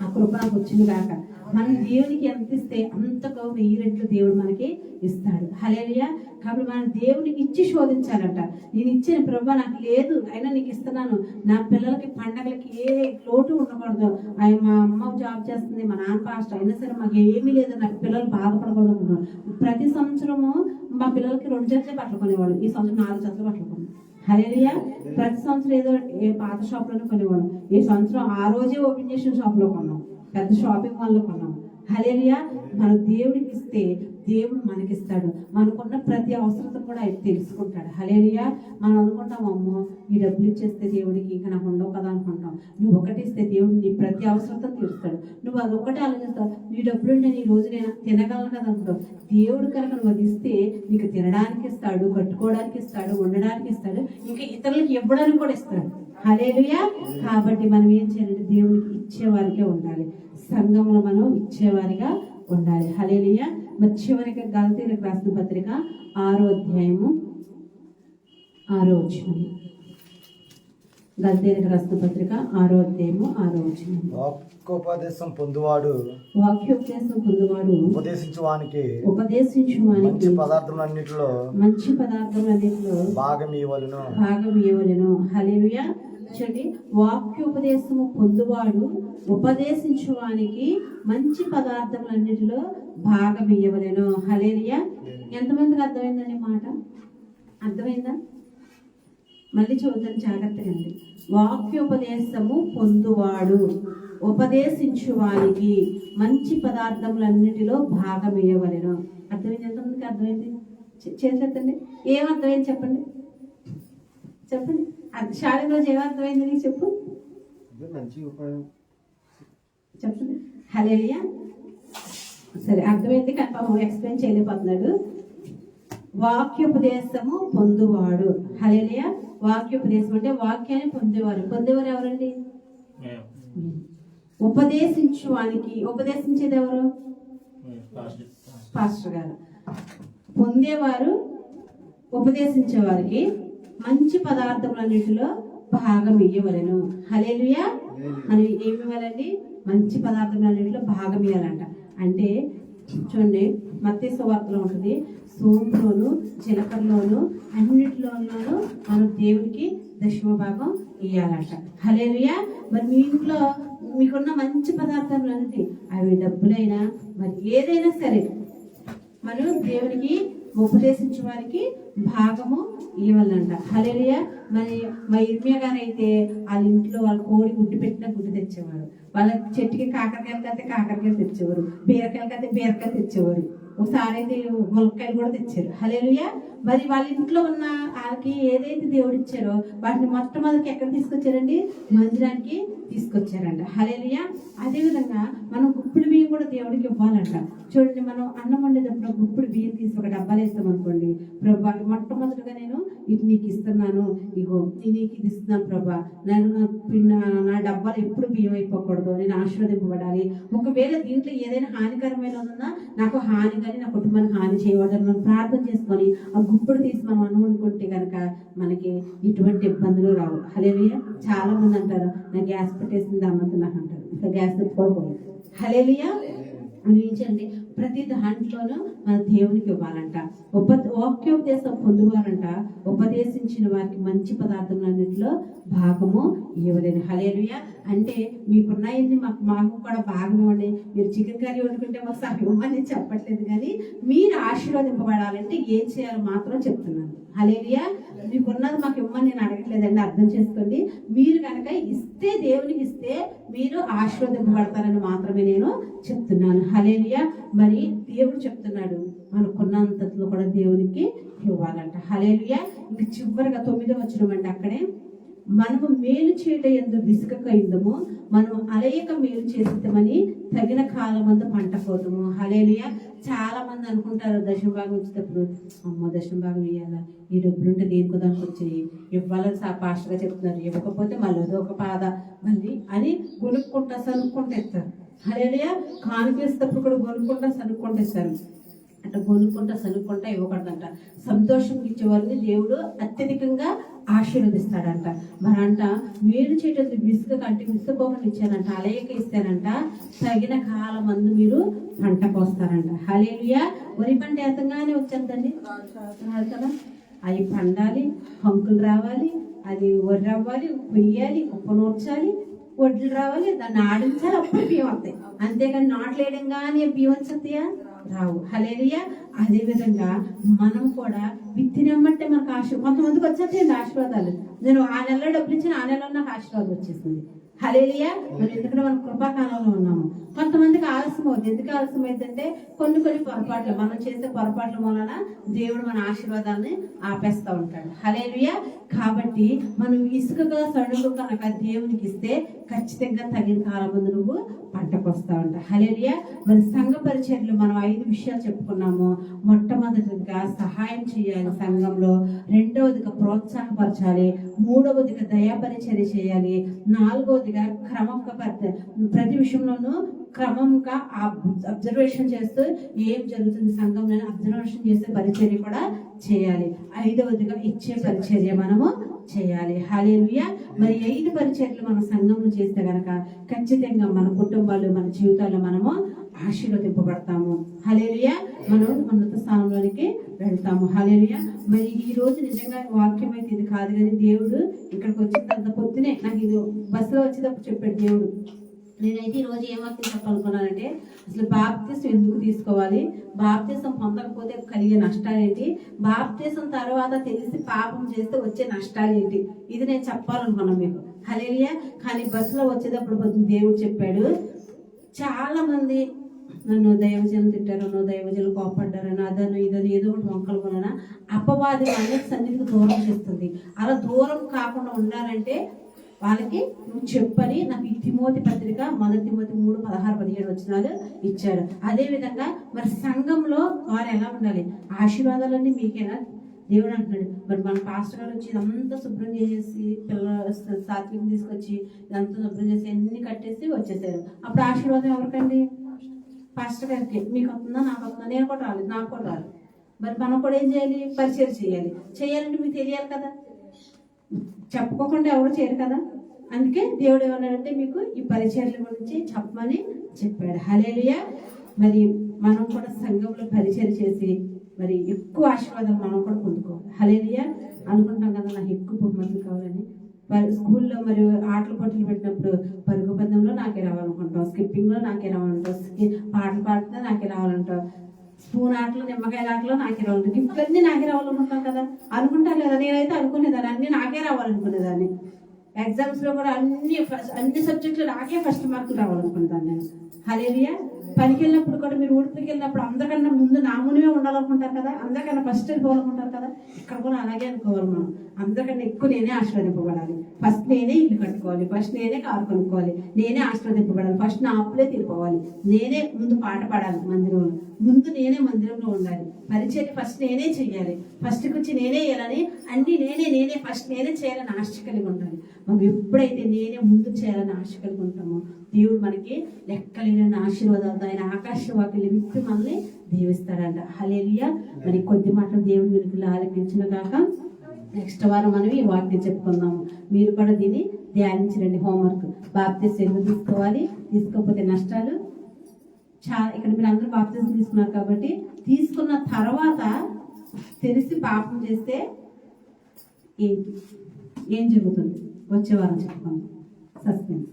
ఆ కృప నాకు వచ్చింది కాక మనం దేవునికి ఎంత ఇస్తే అంతకు 1000 రెట్లు దేవుడు మనకి ఇస్తాడు. హల్లెలూయా. కాబట్టి మనం దేవునికి ఇచ్చి శోధించాలంట. నేను ఇచ్చిన ప్రభా నాకు లేదు, అయినా నీకు ఇస్తున్నాను. నా పిల్లలకి పండగలకి ఏ లోటు ఉండకూడదు. మా అమ్మ జాబ్ చేస్తుంది, మా నాన్న పాస్టర్, అయినా సరే మాకు ఏమీ లేదు, నాకు పిల్లలు బాధపడకూడదు అనుకున్నాను. ప్రతి సంవత్సరము మా పిల్లలకి 2 జతలే బట్టలు కొనేవాడు. ఈ సంవత్సరం 4 జతలు బట్టలు కొన్నాను. హల్లెలూయా. ప్రతి సంవత్సరం ఏదో పాత షాప్లోనే కొనేవాడు. ఈ సంవత్సరం ఆ రోజే ఓపెన్ చేసిన షాప్లో కొన్నాం, పెద్ద షాపింగ్ మాల్లో కొన్నాం. హల్లెలూయా. మన దేవుడికి ఇస్తే దేవుడు మనకిస్తాడు. మనకున్న ప్రతి అవసరతను కూడా ఆయన తెలుసుకుంటాడు. హల్లెలూయా. మనం అనుకుంటాం, అమ్మో ఈ డబ్బులు ఇచ్చేస్తే దేవుడికి ఇంకా నాకు ఉండవు కదా అనుకుంటాం. నువ్వు ఒకటి ఇస్తే దేవుడు నీ ప్రతి అవసరతను తీరుస్తాడు. నువ్వు అదొక్కటే ఆలోచిస్తావు, నీ డబ్బులు ఉంటే నీ రోజు నేను తినగలను కదా అనుకుంటావు. దేవుడు కనుక నువ్వు అది ఇస్తే నీకు తినడానికి ఇస్తాడు, కట్టుకోవడానికి ఇస్తాడు, ఉండడానికి ఇస్తాడు, ఇంకా ఇతరులకు ఇవ్వడానికి కూడా ఇస్తాడు. హల్లెలూయా. కాబట్టి మనం ఏం చేయాలంటే దేవుడికి ఇచ్చేవారికే ఉండాలి. సంఘంలో మనం ఇచ్చేవారిగా ఉండాలి. హల్లెలూయా. మరి చివరిగా గలతీయులకు రాసిన పత్రిక 6వ అధ్యాయము 6వ వచనం. గలతీయులకు రాసిన పత్రిక 6వ అధ్యాయము 6వ వచనం. వాక్యోపదేశం పొందువాడు ఉపదేశించువానికి మంచి పదార్థములన్నిటిలో భాగం ఇవ్వవలెను. హల్లెలూయా. చూడండి, వాక్యోపదేశము పొందువాడు ఉపదేశించువానికి మంచి పదార్థములన్నిటిలో భాగం ఇవ్వవలెను. హల్లెలూయా. ఎంతమందికి అర్థమైందండి మాట? అర్థమైందా? మళ్ళీ చూద్దాం జాగ్రత్తగా. వాక్యోపదేశము పొందువాడు ఉపదేశించు వారికి మంచి పదార్థములన్నిటిలో భాగం ఇవ్వవలెను. అర్థమైంది? ఎంతమందికి అర్థమైంది? చేసేద్దండి. ఏం అర్థమైంది చెప్పండి, చెప్పండి. షాలిం రోజు ఏమర్థమైంది నీకు చెప్పు, మంచి ఉపాయం చెప్పండి. హల్లెలూయా. సరే, అర్థమైంది కానీ పాపం ఎక్స్ప్లెయిన్ చేయలేకపోతున్నాడు. వాక్యోపదేశము పొందువాడు. హల్లెలూయా. వాక్యోపదేశం అంటే వాక్యాన్ని పొందేవారు. పొందేవారు ఎవరండి? ఉపదేశించువానికి. ఉపదేశించేది ఎవరు? పాస్టర్ గారు. పొందేవారు ఉపదేశించేవారికి మంచి పదార్థములన్నిటిలో భాగం ఇవ్వవలెను. హల్లెలూయా. మనం ఏమి ఇవ్వాలండి? మంచి పదార్థములన్నిటిలో భాగం ఇవ్వాలంట. అంటే చూడండి, మత్తయి సువార్తలో ఉంటుంది, సోంపులోను జీలకర్రలోను అన్నిటిలోనూ మనం దేవునికి దశమ భాగం ఇవ్వాలంట. హల్లెలూయా. మరి మీ ఇంట్లో మీకున్న మంచి పదార్థాలు అంటే అవి డబ్బులైనా మరి ఏదైనా సరే మనం దేవునికి ఉపదేశించే వారికి భాగము ఇవ్వాలంట. హల్లెలూయా. మరి మా ఇర్మియా గారు అయితే వాళ్ళ ఇంట్లో వాళ్ళ కోడి గుడ్డు పెట్టిన గుడ్డు తెచ్చేవారు. వాళ్ళ చెట్టుకి కాకరకాయలు కడితే కాకరకాయలు తెచ్చేవారు, బీరకాయలు కడితే బీరకాయలు తెచ్చేవారు, ఒకసారి అయితే ములక్కాయలు కూడా తెచ్చారు. హల్లెలూయా. మరి వాళ్ళ ఇంట్లో ఉన్న వాళ్ళకి ఏదైతే దేవుడు ఇచ్చారో వాటిని మొట్టమొదటి ఎక్కడ తీసుకొచ్చారండి? మందిరానికి తీసుకొచ్చారంట. హల్లెలూయా. అదేవిధంగా మనం గుప్పుడు బియ్యం కూడా దేవుడికి ఇవ్వాలంట. చూడండి, మనం అన్నం వండేటప్పుడు గుప్పుడు బియ్యం తీసి ఒక డబ్బాలు వేస్తాం అనుకోండి, ప్రభా మొట్టమొదటిగా నేను ఇది నీకు ఇస్తున్నాను, ఇగో నీకు ఇది ఇస్తున్నాను ప్రభా, నా డబ్బాలు ఎప్పుడు బియ్యం అయిపోకూడదు, నేను ఆశీర్వదింపబడాలి. ఒకవేళ దీంట్లో ఏదైనా హానికరమైన ఉన్నా నాకు హాని కానీ నా కుటుంబానికి హాని చేయకూడదని మనం ప్రార్థన చేసుకొని ఆ గుప్పుడు తీసి మనం అన్నం వండుకుంటే కనుక మనకి ఇటువంటి ఇబ్బందులు రావు. హల్లెలూయా. చాలా మంది అంటారు, నా గ్యాస్ పెట్టేసింది అమ్ముతున్నా అంటారు, ఇంకా గ్యాస్ తెచ్చుకోకూడదు. హల్లెలూయా. అందించండి. ప్రతి దాంట్లోనూ మన దేవునికి ఇవ్వాలంట. వాక్యోపదేశం పొందువారంట ఉపదేశించిన వారికి మంచి పదార్థములన్నింటిలో భాగము ఇవ్వలేను. హల్లెలూయా. అంటే మీకున్నాయని మాకు కూడా భాగం ఇవ్వండి. మీరు చికెన్ కర్రీ వండుకుంటే మాకు సగం ఇవ్వమని చెప్పట్లేదు, కానీ మీరు ఆశీర్వదింపబడాలంటే ఏం చేయాలో మాత్రం చెప్తున్నాను. హల్లెలూయా. మీకున్నది మాకు ఇవ్వమని నేను అడగట్లేదండి, అర్థం చేసుకోండి. మీరు కనుక ఇస్తే, దేవునికి ఇస్తే మీరు ఆశీర్వదింపబడతారని మాత్రమే నేను చెప్తున్నాను. హల్లెలూయా. మరి దేవుడు చెప్తున్నాడు మనకున్నంతలో కూడా దేవునికి ఇవ్వాలంట. హల్లెలూయా. ఇంక చివరిగా 9వ వచనం అండి, అక్కడే మనము మేలు చేయట యందు విసుకక ఇందము, మనం అలయక మేలు చేస్తామని తగిన కాలమందు పంట పోతాము. హల్లెలూయా. చాలా మంది అనుకుంటారు దశమ భాగం వచ్చేటప్పుడు, అమ్మో దశమ భాగం ఇవ్వాలా, ఈ డబ్బులుంటే దేనికో దానికి వచ్చాయి, ఇవ్వాలని పాస్టర్గా చెప్తున్నారు, ఇవ్వకపోతే మళ్ళీ అదొక బాధ మళ్ళీ అని కొనుక్కుంటా సనుక్కుంటూ ఇస్తారు. హల్లెలూయా. కానుకేసేటప్పుడు కూడా కొనుక్కుంటా సనుక్కుంటూ ఇస్తారు. అంటే కొనుక్కుంటా సనుక్కుంటా ఇవ్వకూడదంట. సంతోషం ఇచ్చేవారిని దేవుడు అత్యధికంగా ఆశీర్వదిస్తాడంట. మరంట మేలు చేయటం విసుక అంటే విసుకోకుండా ఇచ్చారంట, అలయక ఇస్తారంట, తగిన కాలం మందు మీరు పంట కోస్తారంట. హల్లెలూయా. వరి పంట ఏతంగానే వచ్చేద్దండి కదా, అవి పండాలి, హంకులు రావాలి, అది వరి అవ్వాలి, కొయ్యాలి, ఉప్పు నూర్చాలి, వడ్లు రావాలి, దాన్ని ఆడించాలి, అప్పుడు బియ్యం వస్తాయి. అంతేగాని నాట్లు వేయడం కానీ బియ్యం వచ్చేస్తాయా? రావు. హల్లెలూయా. అదే విధంగా మనం కూడా విత్తినమ్మంటే మనకు కొంతమందికి వచ్చేస్తాయండి ఆశీర్వాదాలు. నేను ఆ నెలలో డబ్బులు ఇచ్చిన ఆ నెలలో నాకు ఆశీర్వాదం వచ్చేసింది. హల్లెలూయా. మనం ఎందుకంటే మనం కృపాకాలంలో ఉన్నాము. కొంతమందికి ఆలస్యం అవుతుంది. ఎందుకు ఆలస్యం అవుతుందంటే కొన్ని పొరపాట్లు, మనం చేసే పొరపాట్ల వలన దేవుడు మన ఆశీర్వాదాన్ని ఆపేస్తూ ఉంటాడు. హల్లెలూయా. కాబట్టి మనం ఇసుకగా సడుగు కనుక దేవునికి ఇస్తే ఖచ్చితంగా తగిన కాలం ముందు నువ్వు పంటకు వస్తా ఉంటా. హల్లెలూయా. మరి సంఘ పరిచర్యలు మనం 5 విషయాలు చెప్పుకున్నాము. మొట్టమొదటిగా సహాయం చేయాలి సంఘంలో, రెండవదిగా ప్రోత్సాహపరచాలి, మూడవదిగా దయా పరిచర్య చేయాలి, నాలుగవదిగా క్రమంగా ప్రతి విషయంలోనూ క్రమంగా అబ్జర్వేషన్ చేస్తూ ఏం జరుగుతుంది సంఘంలో అబ్జర్వేషన్ చేసే పరిచర్య కూడా చేయాలి. ఐదవదిగా ఇచ్చే పరిచర్య మనము చేయాలి. హల్లెలూయా. మరి 5 పరిచర్యలు మన సంఘంలో చేస్తే గనక ఖచ్చితంగా మన కుటుంబాలు, మన జీవితాల్లో మనము ఆశీర్వదింపబడతాము. హల్లెలూయా. మనం ఉన్నత స్థానంలోనికి వెళ్తాము. హల్లెలూయా. మరి ఈ రోజు నిజంగా వాక్యం అయితే ఇది కాదు, కానీ దేవుడు ఇక్కడికి వచ్చిన తర్వాత పొద్దునే నాకు ఇది బస్సులో వచ్చేటప్పుడు చెప్పాడు దేవుడు. నేనైతే ఈ రోజు ఏం వాక్యం చెప్పాలనుకున్నానంటే, అసలు బాప్తిసం ఎందుకు తీసుకోవాలి, బాప్తిసం పొందకపోతే కలిగే నష్టాలు ఏంటి, బాప్తిసం తర్వాత తెలిసి పాపం చేస్తే వచ్చే నష్టాలు ఏంటి, ఇది నేను చెప్పాలనుకున్నాను మీకు. హల్లెలూయా. కానీ బస్సులో వచ్చేటప్పుడు కొంచెం దేవుడు చెప్పాడు, చాలా మంది నన్ను దైవజనం తిట్టారు, నువ్వు దైవజనం కోపడ్డారని, అదను ఇదని ఏదో ఒకటి వంకలు కొననా అపవాది అన్నిటి సన్నిధికి దూరం చేస్తుంది. అలా దూరం కాకుండా ఉండాలంటే వాళ్ళకి నువ్వు చెప్పని నాకు ఈ తిమోతి పత్రిక 1 తిమోతి 3:16-17 వచనాలు ఇచ్చాడు. అదేవిధంగా మరి సంఘంలో వారు ఎలా ఉండాలి, ఆశీర్వాదాలన్నీ మీకేనా దేవుడు అంటున్నాడు. మరి మన పాస్టర్ గారు వచ్చి ఇదంతా శుభ్రం చేసి పిల్లలు సాత్వికం తీసుకొచ్చి ఇదంతా శుభ్రం చేసి అన్ని కట్టేసి వచ్చేసారు. అప్పుడు ఆశీర్వాదం ఎవరికండి? పాస్టర్ గారికి. మీకు వస్తుందా, నాకు వస్తుందా? నేను కూడా రాలేదు, నాకు కూడా రాలేదు. మరి మనం కూడా ఏం చేయాలి? పరిచయం చేయాలి. చేయాలంటే మీకు తెలియాలి కదా, చెప్పుకోకుండా ఎవరు చేయరు కదా. అందుకే దేవుడు ఏమన్నాడంటే మీకు ఈ పరిచర్ల గురించి చెప్పమని చెప్పాడు. హల్లెలూయా. మరి మనం కూడా సంఘంలో పరిచయం చేసి మరి ఎక్కువ ఆశీర్వాదం మనం కూడా పొందుకోవాలి. హల్లెలూయా. అనుకుంటాం కదా నాకు ఎక్కువ బహుమతులు కావాలని. స్కూల్లో మరి ఆటల పోటీలు పెట్టినప్పుడు పరుగు పందెంలో నాకే రావాలనుకుంటాం, స్కిప్పింగ్లో నాకే రావాలంటాం, పాటలు పాడితే నాకే రావాలంటాం, స్పూన్ ఆటలు నిమ్మకాయల ఆటలో నాకే రావాలి, గిఫ్ట్లు అన్నీ నాకే రావాలనుకుంటాం కదా. అనుకుంటాను కదా, నేనైతే అనుకునేదాన్ని అన్నీ నాకే రావాలనుకునేదాన్ని. ఎగ్జామ్స్లో కూడా అన్ని సబ్జెక్టులు నాకే ఫస్ట్ మార్కులు రావాలనుకుంటాను నేను. హల్లెలూయా. పనికి వెళ్ళినప్పుడు కూడా మీరు ఊడికి వెళ్ళినప్పుడు అందరికన్నా ముందు నా మునివే ఉండాలనుకుంటారు కదా, అందరికన్నా ఫస్ట్ వెళ్ళిపోవాలనుకుంటారు కదా. ఇక్కడ కూడా అలాగే అనుకోవాలి మనం. అందరికన్నా ఎక్కువ నేనే ఆశీర్వదింపబడాలి, ఫస్ట్ నేనే ఇల్లు కట్టుకోవాలి, ఫస్ట్ నేనే కారు కొనుక్కోవాలి, నేనే ఆశీర్వదింపబడాలి, ఫస్ట్ నా అప్పులే తీరిపోవాలి, నేనే ముందు పాట పాడాలి మందిరంలో, ముందు నేనే మందిరంలో ఉండాలి, పరిచయం ఫస్ట్ నేనే చెయ్యాలి, ఫస్ట్కి వచ్చి నేనే చేయాలని అన్ని నేనే ఫస్ట్ నేనే చేయాలని ఆశ కలిగి ఉండాలి. మనం ఎప్పుడైతే నేనే ముందు చేయాలని ఆశ కలిగి ఉంటామో దేవుడు మనకి లెక్కలేని ఆశీర్వాదాలతో ఆయన ఆకాశ వాకిలి విప్పి మనల్ని దీవిస్తాడంట. హల్లెలూయా. మరి కొద్ది మాటలు దేవుడి వెనుకలు ఆలకించిన కాక నెక్స్ట్ వారం మనం ఈ వాక్యం చెప్పుకుందాము. మీరు కూడా దీన్ని ధ్యానించండి. హోంవర్క్ బాప్తిస్మం తీసుకోవాలి, తీసుకోకపోతే నష్టాలు చాలా. ఇక్కడ మీరు అందరూ బాప్తిస్మం తీసుకున్నారు కాబట్టి తీసుకున్న తర్వాత తెలిసి పాపం చేస్తే ఏం జరుగుతుంది వచ్చే వారం చెప్పుకుందాం. సస్పెన్స్.